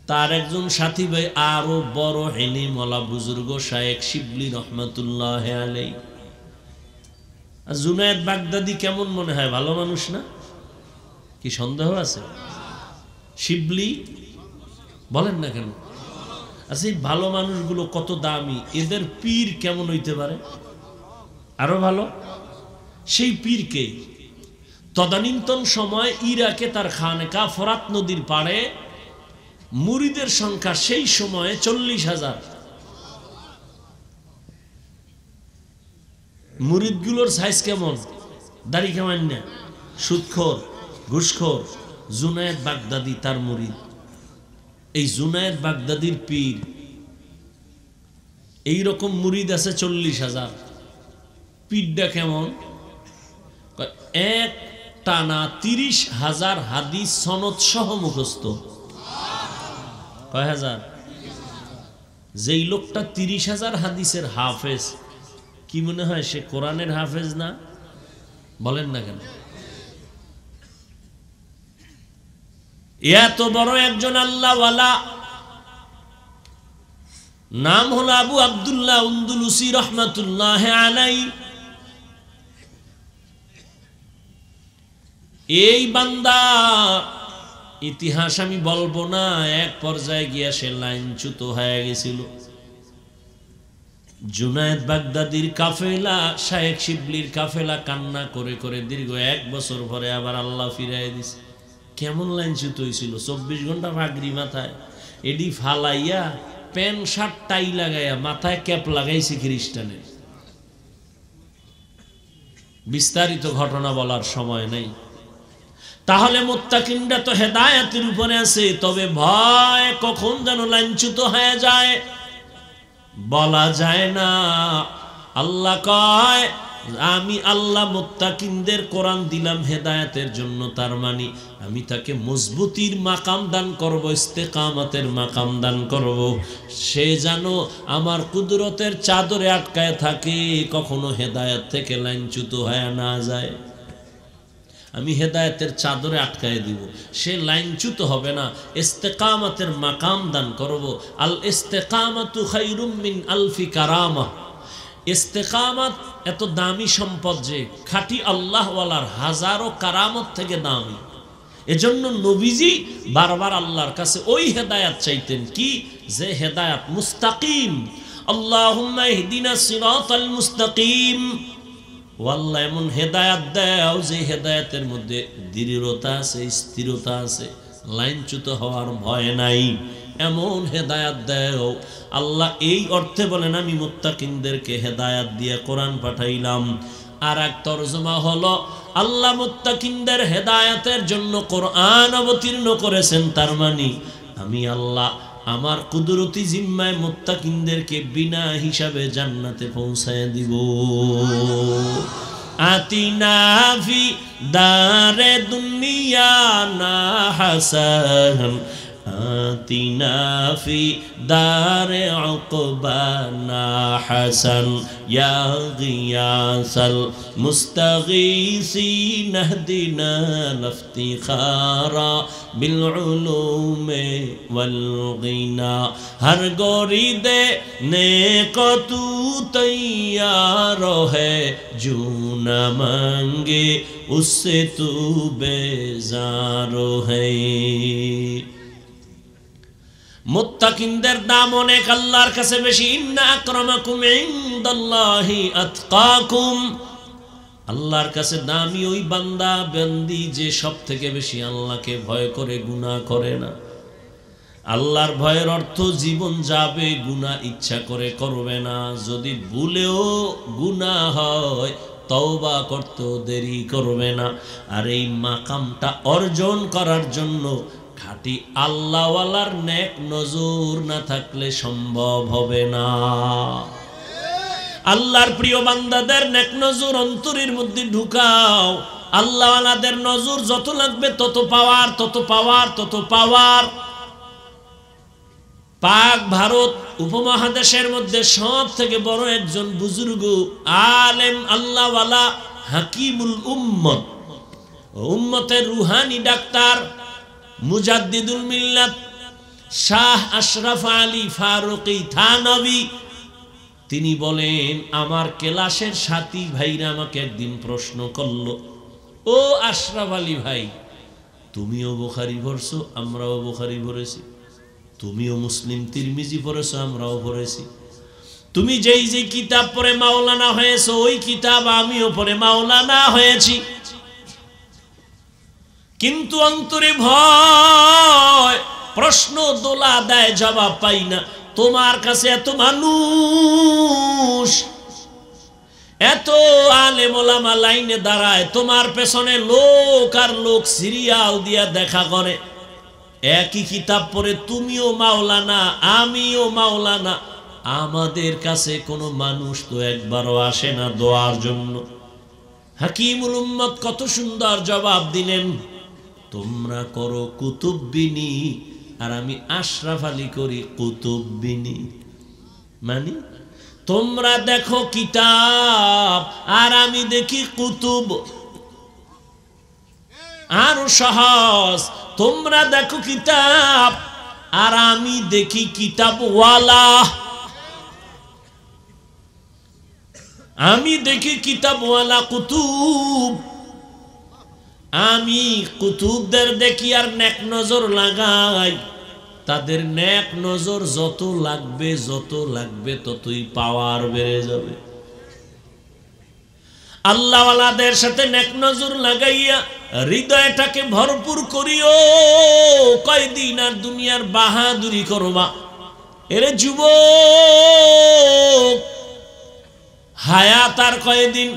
তার একজন সাথী ভাই আরো বড় ইলম ওয়ালা বুজুর্গ শায়েখ শিবলি রহমাতুল্লাহ আলাইহি। জুনায়েদ বাগদাদি কেমন মনে হয়? ভালো মানুষ না? কি সন্দেহ আছে? শিবলি বলেন না কেন? আচ্ছা, এই ভালো মানুষগুলো কত দামি, এদের পীর কেমন হইতে পারে? আরো ভালো। সেই পীরকে তদানীন্তন সময় ইরাকে তার খানকা ফরাত নদীর পাড়ে মুরিদের সংখ্যা সেই সময়ে 40,000। মুরিদগুলোর সাইজ কেমন? দাড়ি কেমন না, সুদখোর, ঘুষখোর। জুনায়েদ বাগদাদি তার মুরিদ। এই জুনায়েদ বাগদাদির পীর, এইরকম মুরিদ আছে 40,000। পীরটা কেমন? এক টানা 30,000 হাদিস সনদ সহ মুখস্থ। কয় হাজার? যেই লোকটা 30,000 হাদিসের হাফেজ, কি মনে হয় সে কোরআনের হাফেজ না? বলেন না কেন? এত বড় একজন আল্লাহওয়ালা, নাম হলো আবু আব্দুল্লাহ উন্দুলুসি রহমাতুল্লাহ আলাইহি। এই বান্দা ইতিহাস আমি বলবো না, এক পর্যায়ে গিয়া সে লাইনচ্যুত হয়ে গেছিল। জুনায়েদ বাগদাদির কাফেলা, শায়েখ শিবলির কাফেলা কান্না করে করে দীর্ঘ 1 বছর পরে আবার আল্লাহ ফিরাই দিছে। কেমন লাইনচ্যুত হয়েছিল? 24 ঘন্টা পাগড়ি মাথায়, এডি ফালাইয়া প্যান্ট শার্ট টাই লাগাইয়া মাথায় ক্যাপ লাগাইছে খ্রিস্টানের। বিস্তারিত ঘটনা বলার সময় নেই। তাহলে মুত্তাকিনরা তো হেদায়েতের উপরে আছে, তবে ভয় কখন যেন লাইনচ্যুত হয়ে যায় বলা যায় না। আল্লাহ কয়, আমি আল্লাহ মুত্তাকিনদের কোরআন দিলাম হেদায়েতের জন্য, তার মানে আমি তাকে মজবুতির মাকাম দান করব, ইস্তেকামতের মাকাম দান করব। সে যেন আমার কুদরতের চাদরে আটকায় থাকে, কখনো হেদায়েত থেকে লাইনচ্যুত হয়ে না যায়। আমি হেদায়েতের চাদরে আটকায় দিব, সে লাইনচ্যুত হবে না, ইস্তেকামতের মাকাম দান করব। আল ইস্তেকামাতু খায়রুম মিন আলফি কারামা। ইস্তেকামত এত দামি সম্পদ যে খাঁটি আল্লাহওয়ালার হাজারো কারামত থেকে দামি। এজন্য নবীজি বারবার আল্লাহর কাছে ওই হেদায়েত চাইতেন, কি যে হেদায়েত মুস্তাকিম। আল্লাহুম্মা ইহদিনাস সিরাতাল মুস্তাকিম। আল্লাহ এমন হেদায়েত দাও যে হেদায়েতের মধ্যে দৃঢ়তা আছে, স্থিরতা আছে, লাইনচ্যুত হওয়ার ভয় নাই, এমন হেদায়াত দেও আল্লাহ। এই অর্থে বলেন আমি মুত্তাকিনদেরকে হেদায়াত দিয়ে কোরআন পাঠাইলাম। আর এক তরজমা হলো আল্লাহ মুত্তাকিনদের হেদায়াতের জন্য কোরআন অবতীর্ণ করেছেন, তার মানে আমি আল্লাহ আমার কুদরতি জিম্মায় মুত্তাকিনদেরকে বিনা হিসাবে জান্নাতে পৌঁছায় দিব। আতিনা ফি দারে দুনিয়া না হাসান, আতিনা ফি দারে উকবানা হাসান, ইয়া গিয়াসাল মুস্তাগীসিন ইহদিনা লিফতিখারা বিল উলুমে ওয়াল গিনা। হর গরিদে নেকো তু তৈয়ার है, जो न मांगे उससे तू बेजार है। মুত্তাকিনদের দাম অনেক আল্লাহর কাছে বেশি। ইন্না আকরামাকুম ইনদাল্লাহি আতকাকুম, আল্লাহর কাছে দামি ওই বান্দা বান্দি যে সব থেকে বেশি আল্লাহকে ভয় করে, গুনাহ করে না। আল্লাহর ভয়ের অর্থ জীবন যাবে, গুনাহ ইচ্ছা করে করবে না। যদি ভুলেও গুনাহ হয় তওবা করতেও দেরি করবে না। আর এই মাকামটা অর্জন করার জন্য খাঁটি আল্লাহওয়ালার নেক নজর না থাকলে সম্ভব হবে না। আল্লাহর প্রিয় বান্দাদের নেক নজর অন্তরের মধ্যে ঢুকাও। আল্লাহওয়ালাদের নজর যত লাগবে তত পাওয়ার, তত পাওয়ার, তত পাওয়ার। পাক ভারত উপমহাদেশের মধ্যে সব থেকে বড় একজন বুজুর্গ আলেম আল্লাহওয়ালা হাকিমুল উম্মত, উম্মতের রুহানি ডাক্তার মুজাদ্দিদুল মিল্লাত শাহ আশরাফ আলী ফারুকি থানভী, তিনি বলেন আমার ক্লাসের সাথী ভাইরা আমাকে একদিন প্রশ্ন করলো, ও আশরাফ আলী ভাই, তুমিও বুখারী পড়ছো, আমরাও বুখারী পড়েছি, তুমিও মুসলিম তিরমিজি পড়েছো, আমরাও পড়েছি, তুমি যেই যে কিতাব পড়ে মাওলানা হয়েছো ওই কিতাব আমিও পড়ে মাওলানা হয়েছি, কিন্তু অন্তরে ভয়, প্রশ্ন দোলা দেয় জবাব পাই না। তোমার কাছে এত মানুষ, এত আলেম ওলামা লাইনে দাঁড়ায়, তোমার পেছনে লোক আর লোক সিরিয়াল দিয়া দেখা করে, একই কিতাব পড়ে তুমিও মাওলানা আমিও মাওলানা, আমাদের কাছে কোনো মানুষ তো একবারও আসে না দোয়ার জন্য। হাকিমুল উম্মত কত সুন্দর জবাব দিলেন, তোমরা করো কুতুববিনী আর আমি আশরাফ আলী করি কুতুববিনী। মানে তোমরা দেখো কিতাব আর আমি দেখি কুতুব। আরো সহজ, তোমরা দেখো কিতাব আর আমি দেখি কিতাবওয়ালা। আমি দেখি কিতাবওয়ালা কুতুব, আমি কুতুবদের দেখি আর নেক নজর লাগাই। তাদের নেক নজর যত লাগবে ততই পাওয়ার বেড়ে যাবে। আল্লাহওয়ালাদের সাথে নেক নজর লাগাইয়া হৃদয়টাকে ভরপুর করিও। কয়দিন আর দুনিয়ার বাহাদুরি করবা? এরে যুবক, হায়াত আর কয়দিন?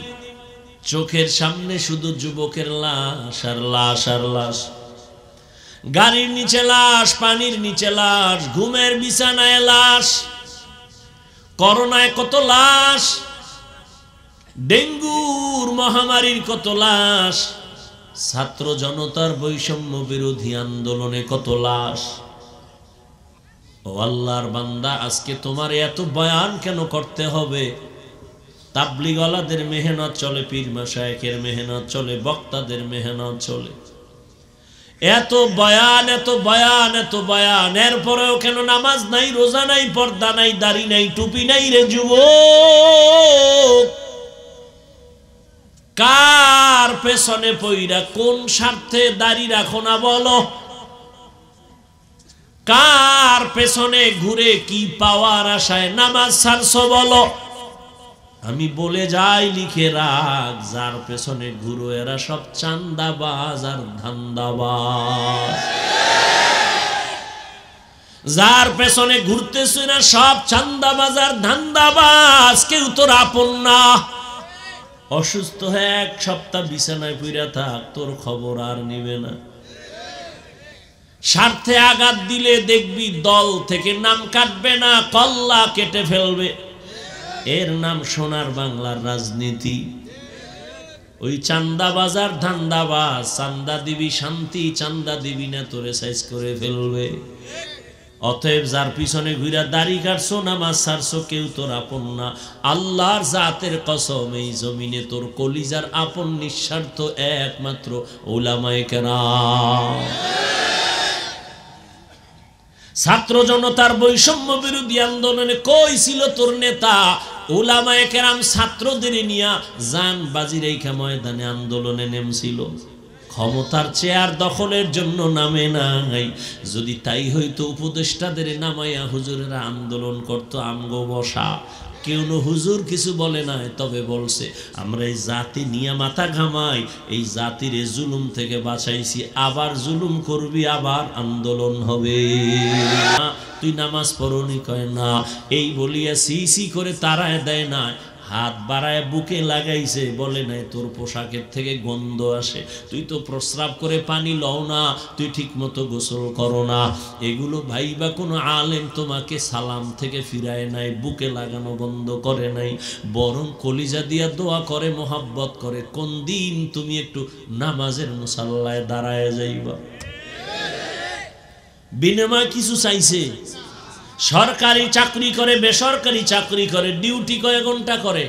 চোখের সামনে শুধু যুবকের লাশ আর লাশ আর লাশ, গাড়ির নিচে লাশ, পানির নিচে লাশ, ঘুমের বিছানায় লাশ, করোনায় কত লাশ, ডেঙ্গুর মহামারীর কত লাশ, ছাত্র জনতার বৈষম্য বিরোধী আন্দোলনে কত লাশ। ও আল্লাহর বান্দা, আজকে তোমার এত বয়ান কেন করতে হবে? তাবলীগওয়ালাদের মেহনত চলে, পীর মাশায়েখের মেহনত চলে, বক্তাদের মেহনত চলে, এত বয়ান এত বয়ান এত বয়ান, এরপরেও কেন নামাজ নাই, রোজা নাই, পর্দা নাই, দাড়ি নাই, টুপি নাই? রে যুবক, কার পেছনে পইরা কোন স্বার্থে দাড়ি রাখো না বলো? কার পেছনে ঘুরে কি পাওয়ার আশায় নামাজ ছাড়ছো বলো? আমি বলে যাই, লিখে রাখ, যার পেছনে ঘুরো এরা সব চান্দাবাজ আর ধান্দাবাজ। যার পেছনে ঘুরতেছে না সব চান্দাবাজার ধান্দাবাজ, কেউ তোর আপন না। অসুস্থ হয়ে 1 সপ্তাহ বিছানায় পইরা থাক, তোর খবর আর নিবে না। স্বার্থে আঘাত দিলে দেখবি দল থেকে নাম কাটবে না, কল্লা কেটে ফেলবে। এর নাম সোনার বাংলার রাজনীতি। ওই চান্দাবাজার ধান্দাবাজ, চান্দা দিবি শান্তি, চান্দা দিবি না তোরে সাইজ করে ফেলবে। অতএব যার পিছনে ঘুরা দাড়ি কাটছো, নামাজ ছাড়ছো, কেউ তোর আপন না। আল্লাহর জাতের কসম, এই জমিনে তোর কলিজার আপন নিঃস্বার্থ একমাত্র উলামায়ে কেরাম। ছাত্র জনতার বৈষম্য বিরোধী আন্দোলনে কই ছিল তোর নেতা? উলামায়ে কেরাম ছাত্রদের নিয়া জান বাজি রেখা ময়দানে আন্দোলনে নেমেছিল। ক্ষমতার চেয়ার দখলের জন্য নামে নাই। যদি তাই হইতো উপদেষ্টাদের নামাইয়া হুজুরেরা আন্দোলন করতো আমগো বসা। কেউ হুজুর কিছু বলে নাই, তবে বলছে আমরা এই জাতি নিয়ে মাথা ঘামাই, এই জাতির জুলুম থেকে বাঁচাইছি, আবার জুলুম করবি, আবার আন্দোলন হবে। তুই নামাজ পড়নি, কয় না। এই বলিয়া সি করে তারায় দেয় না, হাত বাড়ায় বুকে লাগাইছে, বলে নাই তোর পোশাকের থেকে গন্ধ আসে, তুই তো প্রস্রাব করে পানি লও না, তুই ঠিক মতো গোসল করো না। এগুলো ভাইবা কোনো আলেম তোমাকে সালাম থেকে ফিরায় নাই, বুকে লাগানো বন্ধ করে নাই, বরং কলিজা দিয়া দোয়া করে, মোহাব্বত করে, কোন দিন তুমি একটু নামাজের মুসাল্লায় দাঁড়ায় যাইবা। বিনিময় কিছু চাইছে? সরকারি চাকরি করে, বেসরকারি চাকরি করে, ডিউটি কয় ঘন্টা করে?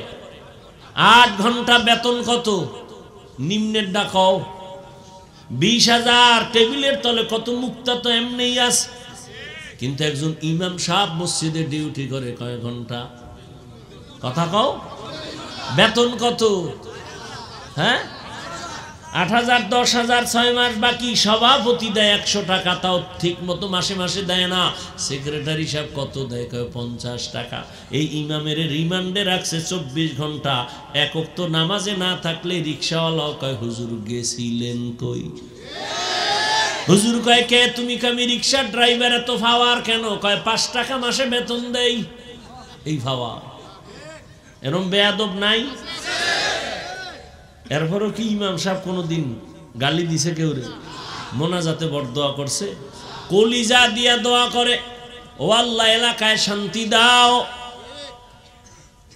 8 ঘন্টা। বেতন কত? নিম্নের ডাকাও 20,000। টেবিলের তলে কত মুক্তা তো এমনি আছে। কিন্তু একজন ইমাম সাহেব মসজিদে ডিউটি করে কয় ঘন্টা? কথা কও, বেতন কত? হ্যাঁ, 8,000, 10,000, 6 মাস বাকি। সভাপতি দেয় 100 টাকা, তাও ঠিক মতো মাসে মাসে দেয় না। সেক্রেটারি সাহেব কত দেয়? কয় 50 টাকা। এই ইমামের রিমান্ডে রাখছে 24 ঘন্টা। এক ওয়াক্ত নামাজে না থাকলে রিক্সাওয়ালা কয় হুজুর গেছিলেন কই? হুজুর কয় কে তুমি? কয় আমি রিক্সার ড্রাইভার। এত ফাওয়ার কেন? কয় 5 টাকা মাসে বেতন দেই। এই ফাওয়ার, এরম বেয়াদব নাই? এরপরও কি ইমাম সাহেব কোনোদিন গালি দিছে কেউ রে? মোনাজাতে বড় দোয়া করছে, কলিজা দিয়া দোয়া করে, ও আল্লাহ এলাকায় শান্তি দাও,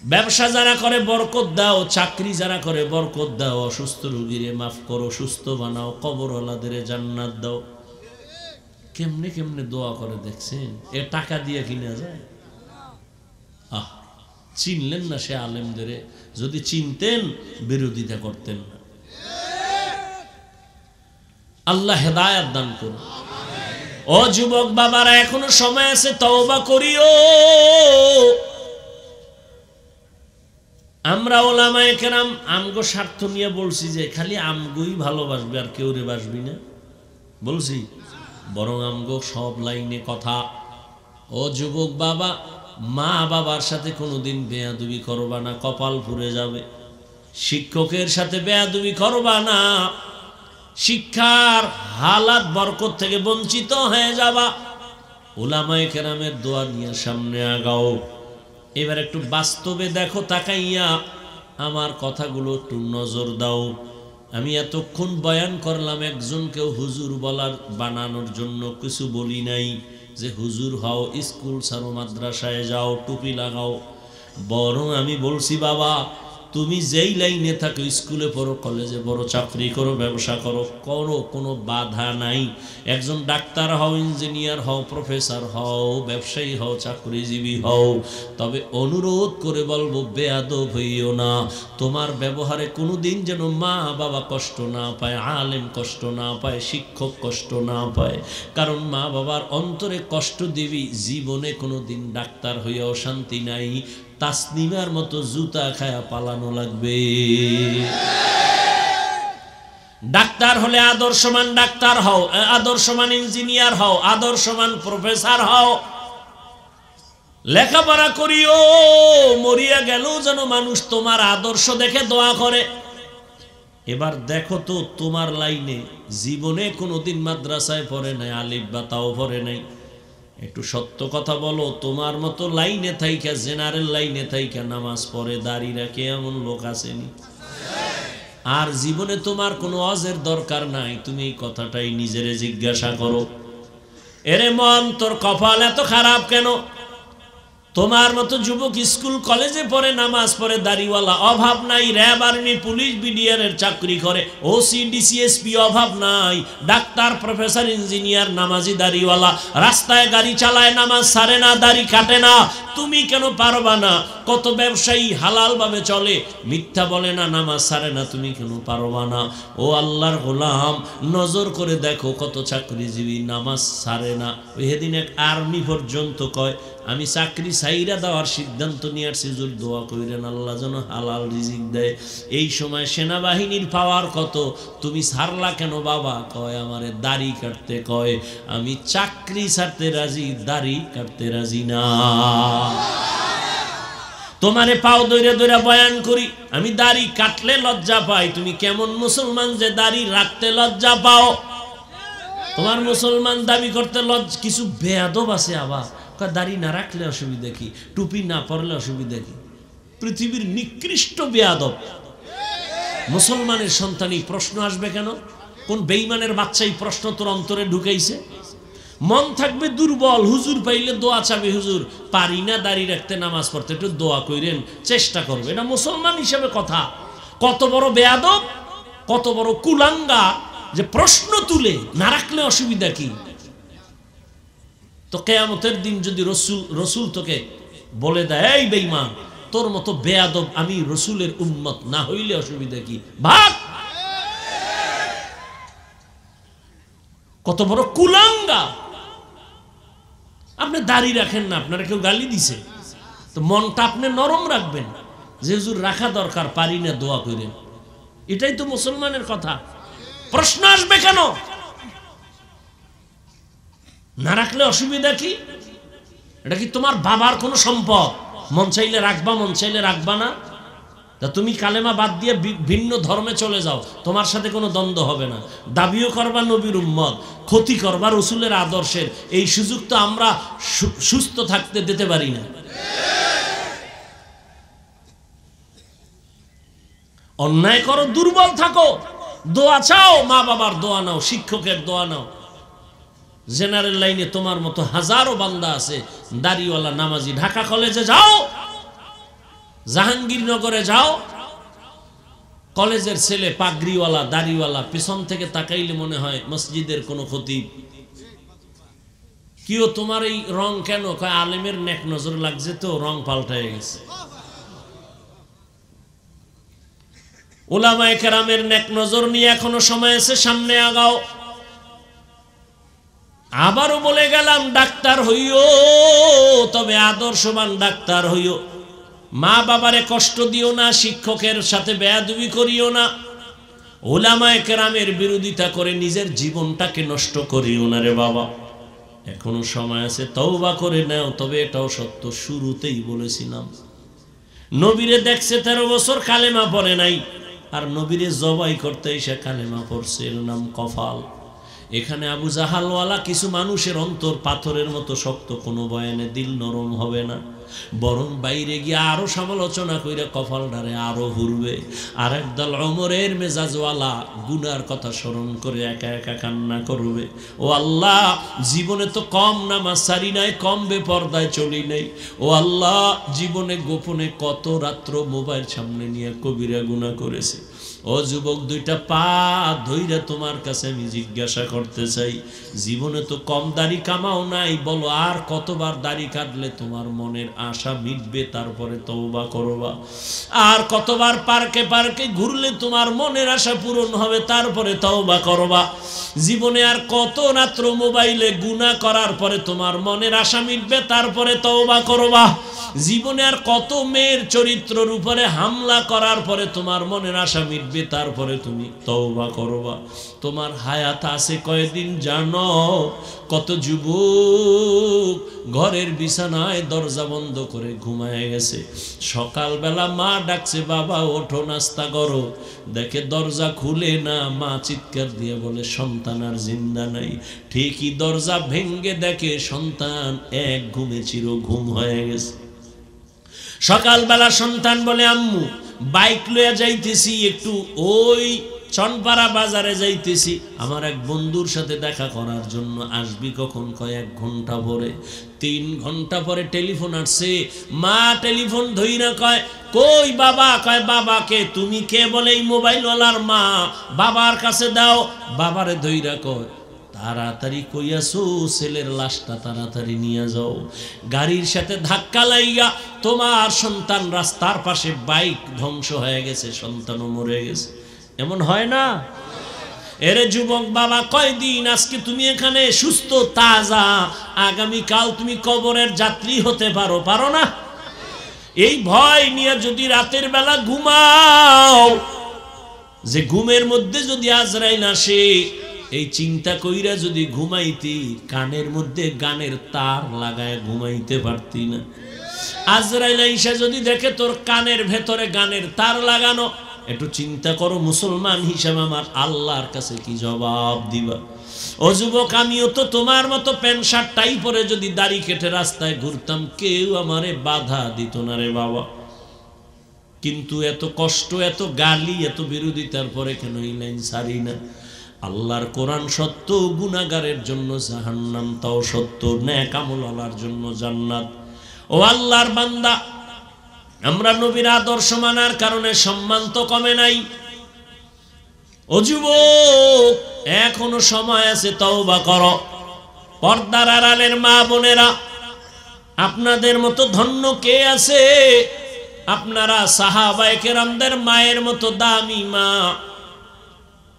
ব্যবসা যারা করে বরকত দাও, চাকরি যারা করে বরকত দাও, অসুস্থ রোগীরে মাফ করো, সুস্থ বানাও, কবরওয়ালাদের জান্নাত দাও। কেমনে কেমনে দোয়া করে দেখছেন? এ টাকা দিয়ে কিনা যায়? আহ, চিনলেন না সে আলেমদের? যদি চিনতেন বিরোধিতা করতেন না। আল্লাহ হেদায়েত দান করুন। ও যুবক বাবারা, এখনো সময় আছে, তওবা করিও। আমরা ওলামায়ে কেরাম আমগো স্বার্থ নিয়ে বলছি যে খালি আমগোই ভালোবাসবে, আর কেউ রে বাসবি না বলছি? বরং আমগো সব লাইনে কথা। ও যুবক বাবা, মা বাবার সাথে কোনোদিন বেয়াদবি করবা না, কপাল পুড়ে যাবে। শিক্ষকের সাথে বেয়াদবি করবা না, শিক্ষার হালাত বরকত থেকে বঞ্চিত হয়ে যাবা। উলামায়ে কেরামের দোয়া নিয়ে সামনে আগাও। এবার একটু বাস্তবে দেখো তাকাইয়া, আমার কথাগুলো একটু নজর দাও। আমি এতক্ষণ বয়ান করলাম, একজনকেও হুজুর বলার বানানোর জন্য কিছু বলি নাই যে হুজুর হও, স্কুল ছাড়ো, মাদ্রাসায় যাও, টুপি লাগাও। বরং আমি বলছি বাবা, তুমি যেই লাইনে থাকো, স্কুলে পড়ো, কলেজে পড়ো, চাকরি করো, ব্যবসা করো, কোনো বাধা নাই। একজন ডাক্তার হও, ইঞ্জিনিয়ার হও, প্রফেসর হও, ব্যবসায়ী হও, চাকরিজীবী হও। তবে অনুরোধ করে বলবো, বেয়াদব হইও না। তোমার ব্যবহারে কোনোদিন যেন মা বাবা কষ্ট না পায়, আলেম কষ্ট না পায়, শিক্ষক কষ্ট না পায়। কারণ মা বাবার অন্তরে কষ্ট দিবি, জীবনে কোনোদিন ডাক্তার হইয়াও শান্তি নাই। তাসনিমার মতো জুতা খায়া পালানো লাগবে। ডাক্তার হলে আদর্শমান ডাক্তার হও, আদর্শমান ইঞ্জিনিয়ার হও, আদর্শমান প্রফেসর হও। লেখাপড়া করিও, মরিয়া গেলেও যেন মানুষ তোমার আদর্শ দেখে দোয়া করে। এবার দেখো তো, তোমার লাইনে জীবনে কোনোদিন মাদ্রাসায় পড়ে নাই, আলিফ বা তাও পড়ে নাই, একটু সত্য কথা বলো, তোমার মতো লাইনে থাইকা, জেনারেল লাইনে থাইকা নামাজ পড়ে দাঁড়িয়ে রাখে এমন লোক আসেনি? আর জীবনে তোমার কোনো অজের দরকার নাই, তুমি এই কথাটাই নিজেরে জিজ্ঞাসা করো। এরে মন, তোর কপাল এত খারাপ কেন? তোমার মতো যুবক স্কুল কলেজে পড়ে, নামাজ পড়ে, দাড়িওয়ালা, অভাব নাই। র্যাব, আর্মি, পুলিশ, বিডিআর চাকরি করে, ওসি, ডিসিএসপি, অভাব নাই। ডাক্তার, প্রফেসর, ইঞ্জিনিয়ার, নামাজি, দাড়িওয়ালা, রাস্তায় গাড়ি চালায়, নামাজ ছাড়ে না, দাড়ি কাটে না। তুমি কেন পারবা না? কত ব্যবসায়ী হালাল ভাবে চলে, মিথ্যা বলে না, নামাজ ছাড়ে না, তুমি কেন পারবা না? ও আল্লাহর গোলাম, নজর করে দেখো কত চাকরিজীবী নামাজ ছাড়ে না। ওই সেদিন এক আর্মি পর্যন্ত কয়, আমি চাকরি ছাইরা দেওয়ার সিদ্ধান্ত নিয়ে আসছি, হুজুর দোয়া কইরেন আল্লাহ যেন হালাল রিজিক দেয়। এই সময় সেনাবাহিনীর পাওয়ার কত, তুমি ছাড়লা কেন বাবা? কয় আমারে দাড়ি কাটতে কয়, আমি চাকরি ছাড়তে রাজি, দাড়ি কাটতে রাজি না। তোমারে পাও দইরা দইরা বয়ান করি, আমি দাড়ি কাটলে লজ্জা পাই। তুমি কেমন মুসলমান যে দাড়ি রাখতে লজ্জা পাও? তোমার মুসলমান দাবি করতে কিছু বেয়াদব আছে আবার দাড়ি না রাখলে অসুবিধা কি, টুপি না পরলে অসুবিধা কি? পৃথিবীর নিকৃষ্ট বেয়াদব মুসলমানের সন্তান। এই প্রশ্ন আসবে কেন? কোন বেঈমানের বাচ্চা এই প্রশ্ন তোর অন্তরে ঢুকাইছে? মন থাকবে দুর্বল, হুজুর পাইলে দোয়া চাবে, হুজুর পারি না দাড়ি রাখতে, নামাজ পড়তে, একটু দোয়া কইরেন, চেষ্টা করবে। এটা মুসলমান হিসেবে কথা? কত বড় বেয়াদব, কত বড় কুলাঙ্গা যে প্রশ্ন তুলে না রাখলে অসুবিধা কি? তো কিয়ামতের দিন যদি রসুল তোকে বলে দেয়, এই বেঈমান, তোর মতো বেয়াদব আমি রসুলের উম্মত না হইলে অসুবিধা কি? ভাগ। কত বড় কুলাঙ্গা! আপনি দাড়ি রাখেন না, আপনারা কেউ গালি দিছে, তো মনটা আপনি নরম রাখবেন যে হুজুর রাখা দরকার, পারি না, দোয়া করেন। এটাই তো মুসলমানের কথা। প্রশ্ন আসবে কেন? না রাখলে অসুবিধা কি? এটা কি তোমার বাবার কোনো সম্পদ? মন চাইলে রাখবা, মন চাইলে রাখবা না। তা তুমি কালেমা বাদ দিয়ে ভিন্ন ধর্মে চলে যাও, তোমার সাথে কোনো দ্বন্দ্ব হবে না। দাবিও করবা নবীর উম্মত, ক্ষতি করবা রসুলের আদর্শের, এই সুযোগ তো আমরা সুস্থ থাকতে দিতে পারি না। অন্যায় করো, দুর্বল থাকো, দোয়া চাও, মা বাবার দোয়া নাও, শিক্ষকের দোয়া নাও। জেনারেল লাইনে তোমার মতো হাজারো বান্দা আছে দাড়িওয়ালা, নামাজি। ঢাকা কলেজে যাও, জাহাঙ্গীরনগরে যাও, কলেজের ছেলে পাগড়িওয়ালা, দাড়িওয়ালা, পিছন থেকে তাকাইলে মনে হয় মসজিদের কোনো খতিব। কিও তোমার এই রং কেন? কয় আলেমের নেক নজর লাগছে, তো রং পাল্টায় গেছে। উলামায়ে কেরামের নেক নজর নিয়ে এখনো সময় আছে, সামনে আগাও। আবারও বলে গেলাম, ডাক্তার হইও, তবে আদর্শবান ডাক্তার হইও। মা বাবারে কষ্ট দিও না, শিক্ষকের সাথে বেয়াদবি করিও না, উলামায়ে কেরামের বিরোধিতা করে নিজের জীবনটাকে নষ্ট করিও না রে বাবা। এখনো সময় আছে, তওবা করে নাও। তবে এটাও সত্য, শুরুতেই বলেছিলাম, নবীরে দেখছে 13 বছর, কালেমা পড়ে নাই, আর নবীরে জবাই করতে এসে কালেমা পড়ছে, এর নাম কফাল। এখানে আবু জাহালওয়ালা কিছু মানুষের অন্তর পাথরের মতো শক্ত, কোনো বয়ানে দিল নরম হবে না, বরং বাইরে গিয়ে আরো সমালোচনা কইরা কপালটারে আরো ঘুরবে। আর একদল ওমরের মেজাজওয়ালা গুনার কথা স্মরণ করে একা একা কান্না করবে, ও আল্লাহ, জীবনে তো কম নামাজ সারি নাই, কম বেপরদায় চলি নাই। ও আল্লাহ, জীবনে গোপনে কত রাত্র মোবাইল সামনে নিয়ে কবিরা গুনাহ করেছে। ও যুবক, দুইটা পা ধইরা তোমার কাছে আমি জিজ্ঞাসা করতে চাই, জীবনে তো কম দাড়ি কামাও নাই, বলো আর কতবার দাড়ি কাটলে তোমার মনের আশা মিটবে, তারপরে তওবা করবা? আর কতবার পার্কে পার্কে ঘুরলে তোমার মনের আশা পূরণ হবে, তারপরে তওবা করবা? জীবনে আর কত রাত্র মোবাইলে গুনাহ করার পরে তোমার মনের আশা মিটবে, তারপরে তওবা করবা? জীবনে আর কত মেয়ের চরিত্রের উপরে হামলা করার পরে তোমার মনের আশা মিটবে, তারপরে তুমি তওবা করবা? তোমার হায়াত আছে কয়দিন জানো? কত যুবক ঘরের বিছানায় দরজা বন্ধ বন্ধ করে ঘুমায় গেছে। সকালবেলা মা ডাকছে, বাবা ওঠো নাস্তা করো। দেখে দরজা খুলে না, মা চিৎকার দিয়ে বলে সন্তান আর জিন্দা নাই। ঠিকই দরজা ভেঙ্গে দেখে সন্তান এক ঘুমে চির ঘুম হয়ে গেছে। সকালবেলা সন্তান বলে, আম্মু বাইক লইয়া যাইতেছি, একটু ওই চনপাড়া বাজারে যাইতেছি, আমার এক বন্ধুর সাথে দেখা করার জন্য। আসবি কখন? কয় 1 ঘন্টা পরে। 3 ঘন্টা পরে টেলিফোন আসছে। মা টেলিফোন ধইরা কয়, কই বাবা? কয়, বাবাকে তুমি কে? বলে এই মোবাইলওয়ালার মা। বাবার কাছে দাও। বাবারে ধইরা কয়, তাড়াতাড়ি কইয়াছো ছেলের লাশটা তাড়াতাড়ি নিয়ে যাও। গাড়ির সাথে ধাক্কা লাইগা তোমার সন্তান রাস্তার পাশে, বাইক ধ্বংস হয়ে গেছে, সন্তানও মরে গেছে। এমন হয় না? এরে যুবক বাবা, কয়দিন আজকে তুমি এখানে সুস্থ তাজা, আগামীকাল তুমি কবরের যাত্রী হতে পারো, পারো না? এই ভয় নিয়ে যদি রাতের বেলা ঘুমাও, যে ঘুমের মধ্যে যদি আজরাইল আসে, এই চিন্তা কইরা যদি ঘুমাইতি, কানের মধ্যে গানের তার লাগায় ঘুমাইতে পারতি না। আজরাইল আইসা যদি দেখে তোর কানের ভেতরে গানের তার লাগানো, একটু চিন্তা করো মুসলমান হিসাবে আমার আল্লাহর কাছে কি জবাব দিবা? ও যুবক, আমিও তো তোমার মতো প্যান্ট শার্ট টাই পরে যদি দাড়ি কেটে রাস্তায় ঘুরতাম, কেউ আমারে বাধা দিত না রে বাবা। কিন্তু এত কষ্ট, এত গালি, এত বিরোধিতার পরে কেন এই লাইন ছাড়ি না? আল্লাহর কোরআন সত্য, গুনাহগারের জন্য জাহান্নাম তাও সত্য, নেক আমলওয়ালার জন্য জান্নাত। ও আল্লাহর বান্দা, আমরা নবীর আদর্শ মানার কারণে সম্মান তো কমে নাই। ও যুবক, এখনো সময় আছে, তওবা করো। পর্দার আড়ালের মা বোনেরা, আপনাদের মতো ধন্য কে আছে? আপনারা সাহাবায়ে কেরামদের মায়ের মতো দামি মা,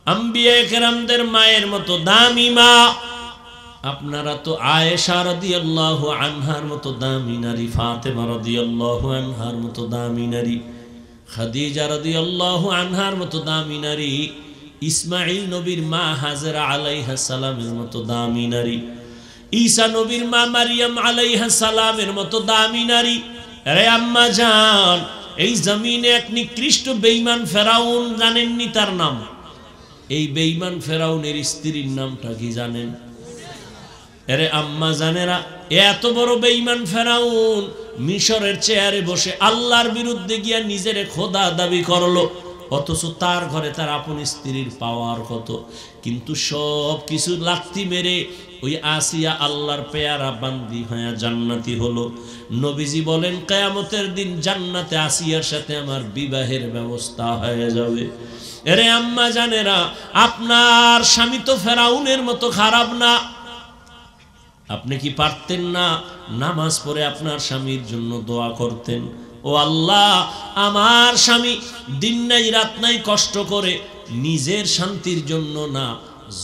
আম্বিয়ায়ে কেরামদের মায়ের মতো দামি মা। আপনারা তো আয়েশা রাদিয়াল্লাহু আনহার মতো দামি নারী, ফাতেমা রাদিয়াল্লাহু আনহার মতো দামি নারী, খাদিজা রাদিয়াল্লাহু আনহার মতো দামি নারী, ইসমাঈল নবীর মা হাজেরা আলাইহিস সালামের মতো দামি নারী, ঈসা নবীর মা মারিয়াম আলাইহিস সালামের মতো দামি নারী। আরে আম্মা জান, এই জমিনে এক নিকৃষ্ট বেঈমান ফেরাউন, জানেননি তার নাম? এই বেঈমান ফেরাউনের স্ত্রীর নামটা কি জানেন? আরে আম্মা জানেরা, এত বড় বেঈমান ফেরাউন মিশরের চেয়ারে বসে আল্লাহর বিরুদ্ধে গিয়া নিজের খোদা দাবি করলো, অথচ তার ঘরে তার আপন স্ত্রীর পাওয়ার কত। কিন্তু সব কিছু লাথি মেরে ওই আসিয়া আল্লাহর পেয়ারা বান্দি হয়ে জান্নাতি হলো। নবীজি বলেন, কিয়ামতের দিন জান্নাতে আসিয়ার সাথে আমার বিবাহের ব্যবস্থা হয়ে যাবে। আরে আম্মা জানেরা, আপনার স্বামী তো ফেরাউনের মতো খারাপ না। আপনি কি পারতেন না নামাজ পড়ে আপনার স্বামীর জন্য দোয়া করতেন? ও আল্লাহ, আমার স্বামী দিন নাই রাত নাই কষ্ট করে নিজের শান্তির জন্য না,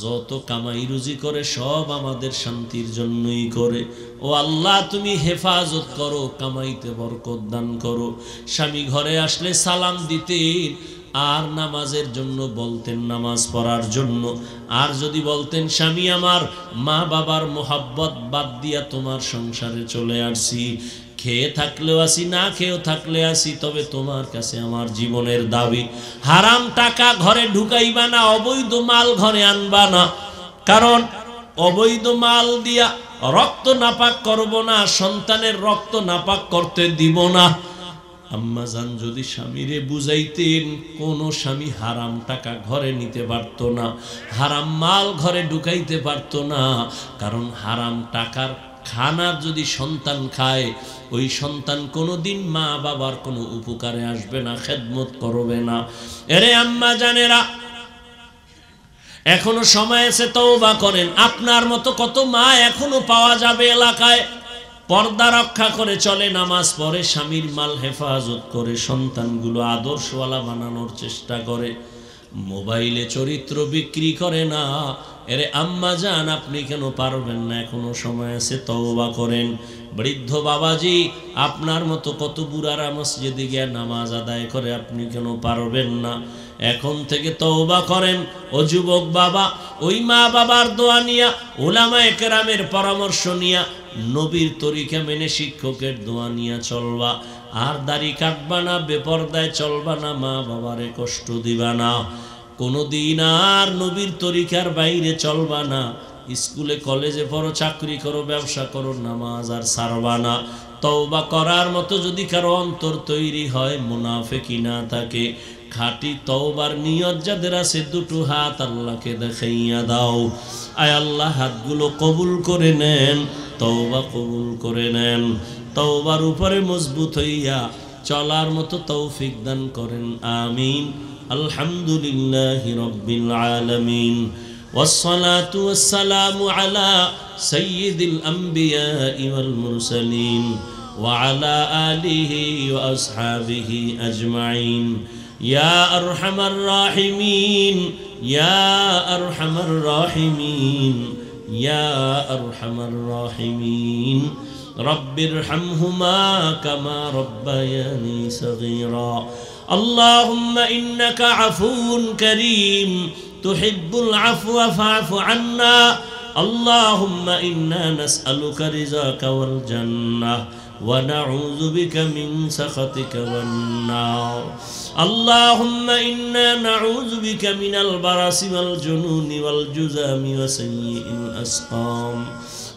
যত কামাই রুজি করে সব আমাদের শান্তির জন্যই করে। ও আল্লাহ, তুমি হেফাজত করো, কামাইতে বরকত দান করো। স্বামী ঘরে আসলে সালাম দিতেন, আর নামাজের জন্য বলতেন, নামাজ পড়ার জন্য। আর যদি বলতেন, স্বামী আমার মা বাবার মোহাব্বত বাদ দিয়া তোমার সংসারে চলে আসছি, খেয়ে থাকলেও আসি, না খেয়েও থাকলে আসি, তবে তোমার কাছে আমার জীবনের দাবি, হারাম টাকা ঘরে ঢুকাইবা না, অবৈধ মাল ঘরে আনবা না, কারণ অবৈধ মাল দিয়া রক্ত নাপাক করব না, সন্তানের রক্ত নাপাক করতে দিব না। আম্মা জান যদি স্বামীরে বুঝাইতেন, কোন স্বামী হারাম টাকা ঘরে নিতে পারত না, হারাম মাল ঘরে ঢুকাইতে পারত না। কারণ হারাম টাকার খানা যদি সন্তান খায়, ওই সন্তান কোনোদিন মা বাবার কোনো উপকারে আসবে না, খেদমত করবে না। এরে আম্মা জানেরা, এখনো সময় আছে, তওবা করেন। আপনার মতো কত মা এখনো পাওয়া যাবে এলাকায়, পর্দা রক্ষা করে চলে, নামাজ পড়ে, স্বামীর মাল হেফাজত করে, সন্তানগুলো আদর্শওয়ালা বানানোর চেষ্টা করে, মোবাইলে চরিত্র বিক্রি করে না। এরে আম্মা জান, আপনি কেন পারবেন না? এখনো সময় আছে, তওবা করেন। বৃদ্ধ বাবাজি, আপনার মতো কত বুড়ারা মসজিদে গিয়ে নামাজ আদায় করে, আপনি কেন পারবেন না? এখন থেকে তওবা করেন। ও যুবক বাবা, ওই মা বাবার দোয়া নিয়া, উলামায়ে কেরামের পরামর্শ নিয়া, নবীর তরিকা মেনে শিক্ষকের দোয়া নিয়া চলবা। আর দাড়ি কাটবা না, বেপরদায় চলবা না, মা বাবারে কষ্ট দিবা না। কোনোদিন আর নবীর তরিকার বাইরে চলবা না। স্কুলে কলেজে পড়ো, চাকরি করো, ব্যবসা করো, নামাজ আর ছাড়বা না। তওবা করার মতো যদি কারো অন্তর তৈরি হয়, মুনাফিকি না থাকে, খাঁটি তওবার নিয়ত যাদের আছে, দুটো হাত আল্লাহকে দেখাইয়া দাও। আয় আল্লাহ, হাতগুলো কবুল করে নেন, তওবা কবুল করে নেন। তওবার উপরে মজবুত হইয়া চলার মতো তৌফিক দান করেন, আমিন। আলহামদুলিল্লাহি রাব্বিল আলামিন। والصلاة والسلام على سيد الأنبياء والمرسلين وعلى آله وأصحابه أجمعين. يا أرحم الراحمين، يا أرحم الراحمين، يا أرحم الراحمين. رب ارحمهما كما ربياني صغيرا. اللهم إنك عفو كريم تحب العفو فاعف عنا. اللهم إنا نسألك رضاك والجنة ونعوذ بك من سخطك والنار. اللهم إنا نعوذ بك من البرص والجنون والجذام وسيء الأسقام.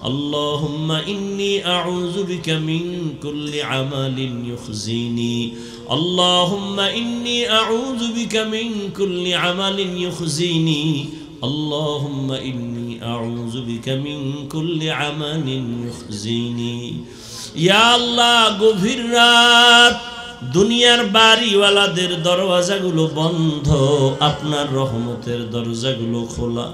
اللهم إني أعوذ بك من كل عمل يخزيني. اللهم إني أعوذ بك من كل عمل يخزيني. اللهم إني أعوذ بك من كل عمل يخزيني. يا الله, গভীর রাত, দুনিয়ার বাড়িওয়ালাদের দরওয়াজাগুলো বন্ধ, আপনার রহমতের দরজাগুলো খোলা।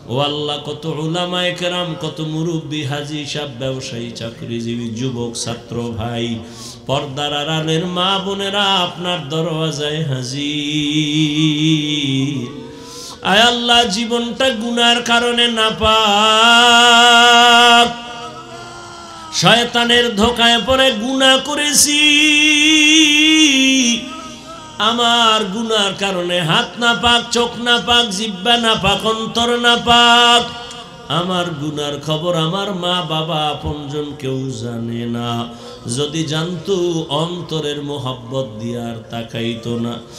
ও আল্লাহ, কত উলামায়ে কেরাম, কত মুরব্বী, হাজী সাহেব, ব্যবসায়ী, চাকরিজীবী, যুবক, ছাত্র ভাই, পর্দার আড়ালের মা বোনেরা আপনার দরওয়াজায় হাজির। আয় আল্লাহ, জীবনটা গুনার কারণে নাপাক, শয়তানের ধোঁকায় পড়ে গুনাহ করেছি। আমার গুনার কারণে হাত না পাক, চোখ না পাক, জিহ্বা না পাক, অন্তর না পাক। আমার গুনার খবর আমার মা বাবা আপনজন কেউ জানে না। যদি জানতো, অন্তরের মোহাব্বত দিয়ে আর তাকাইতো না।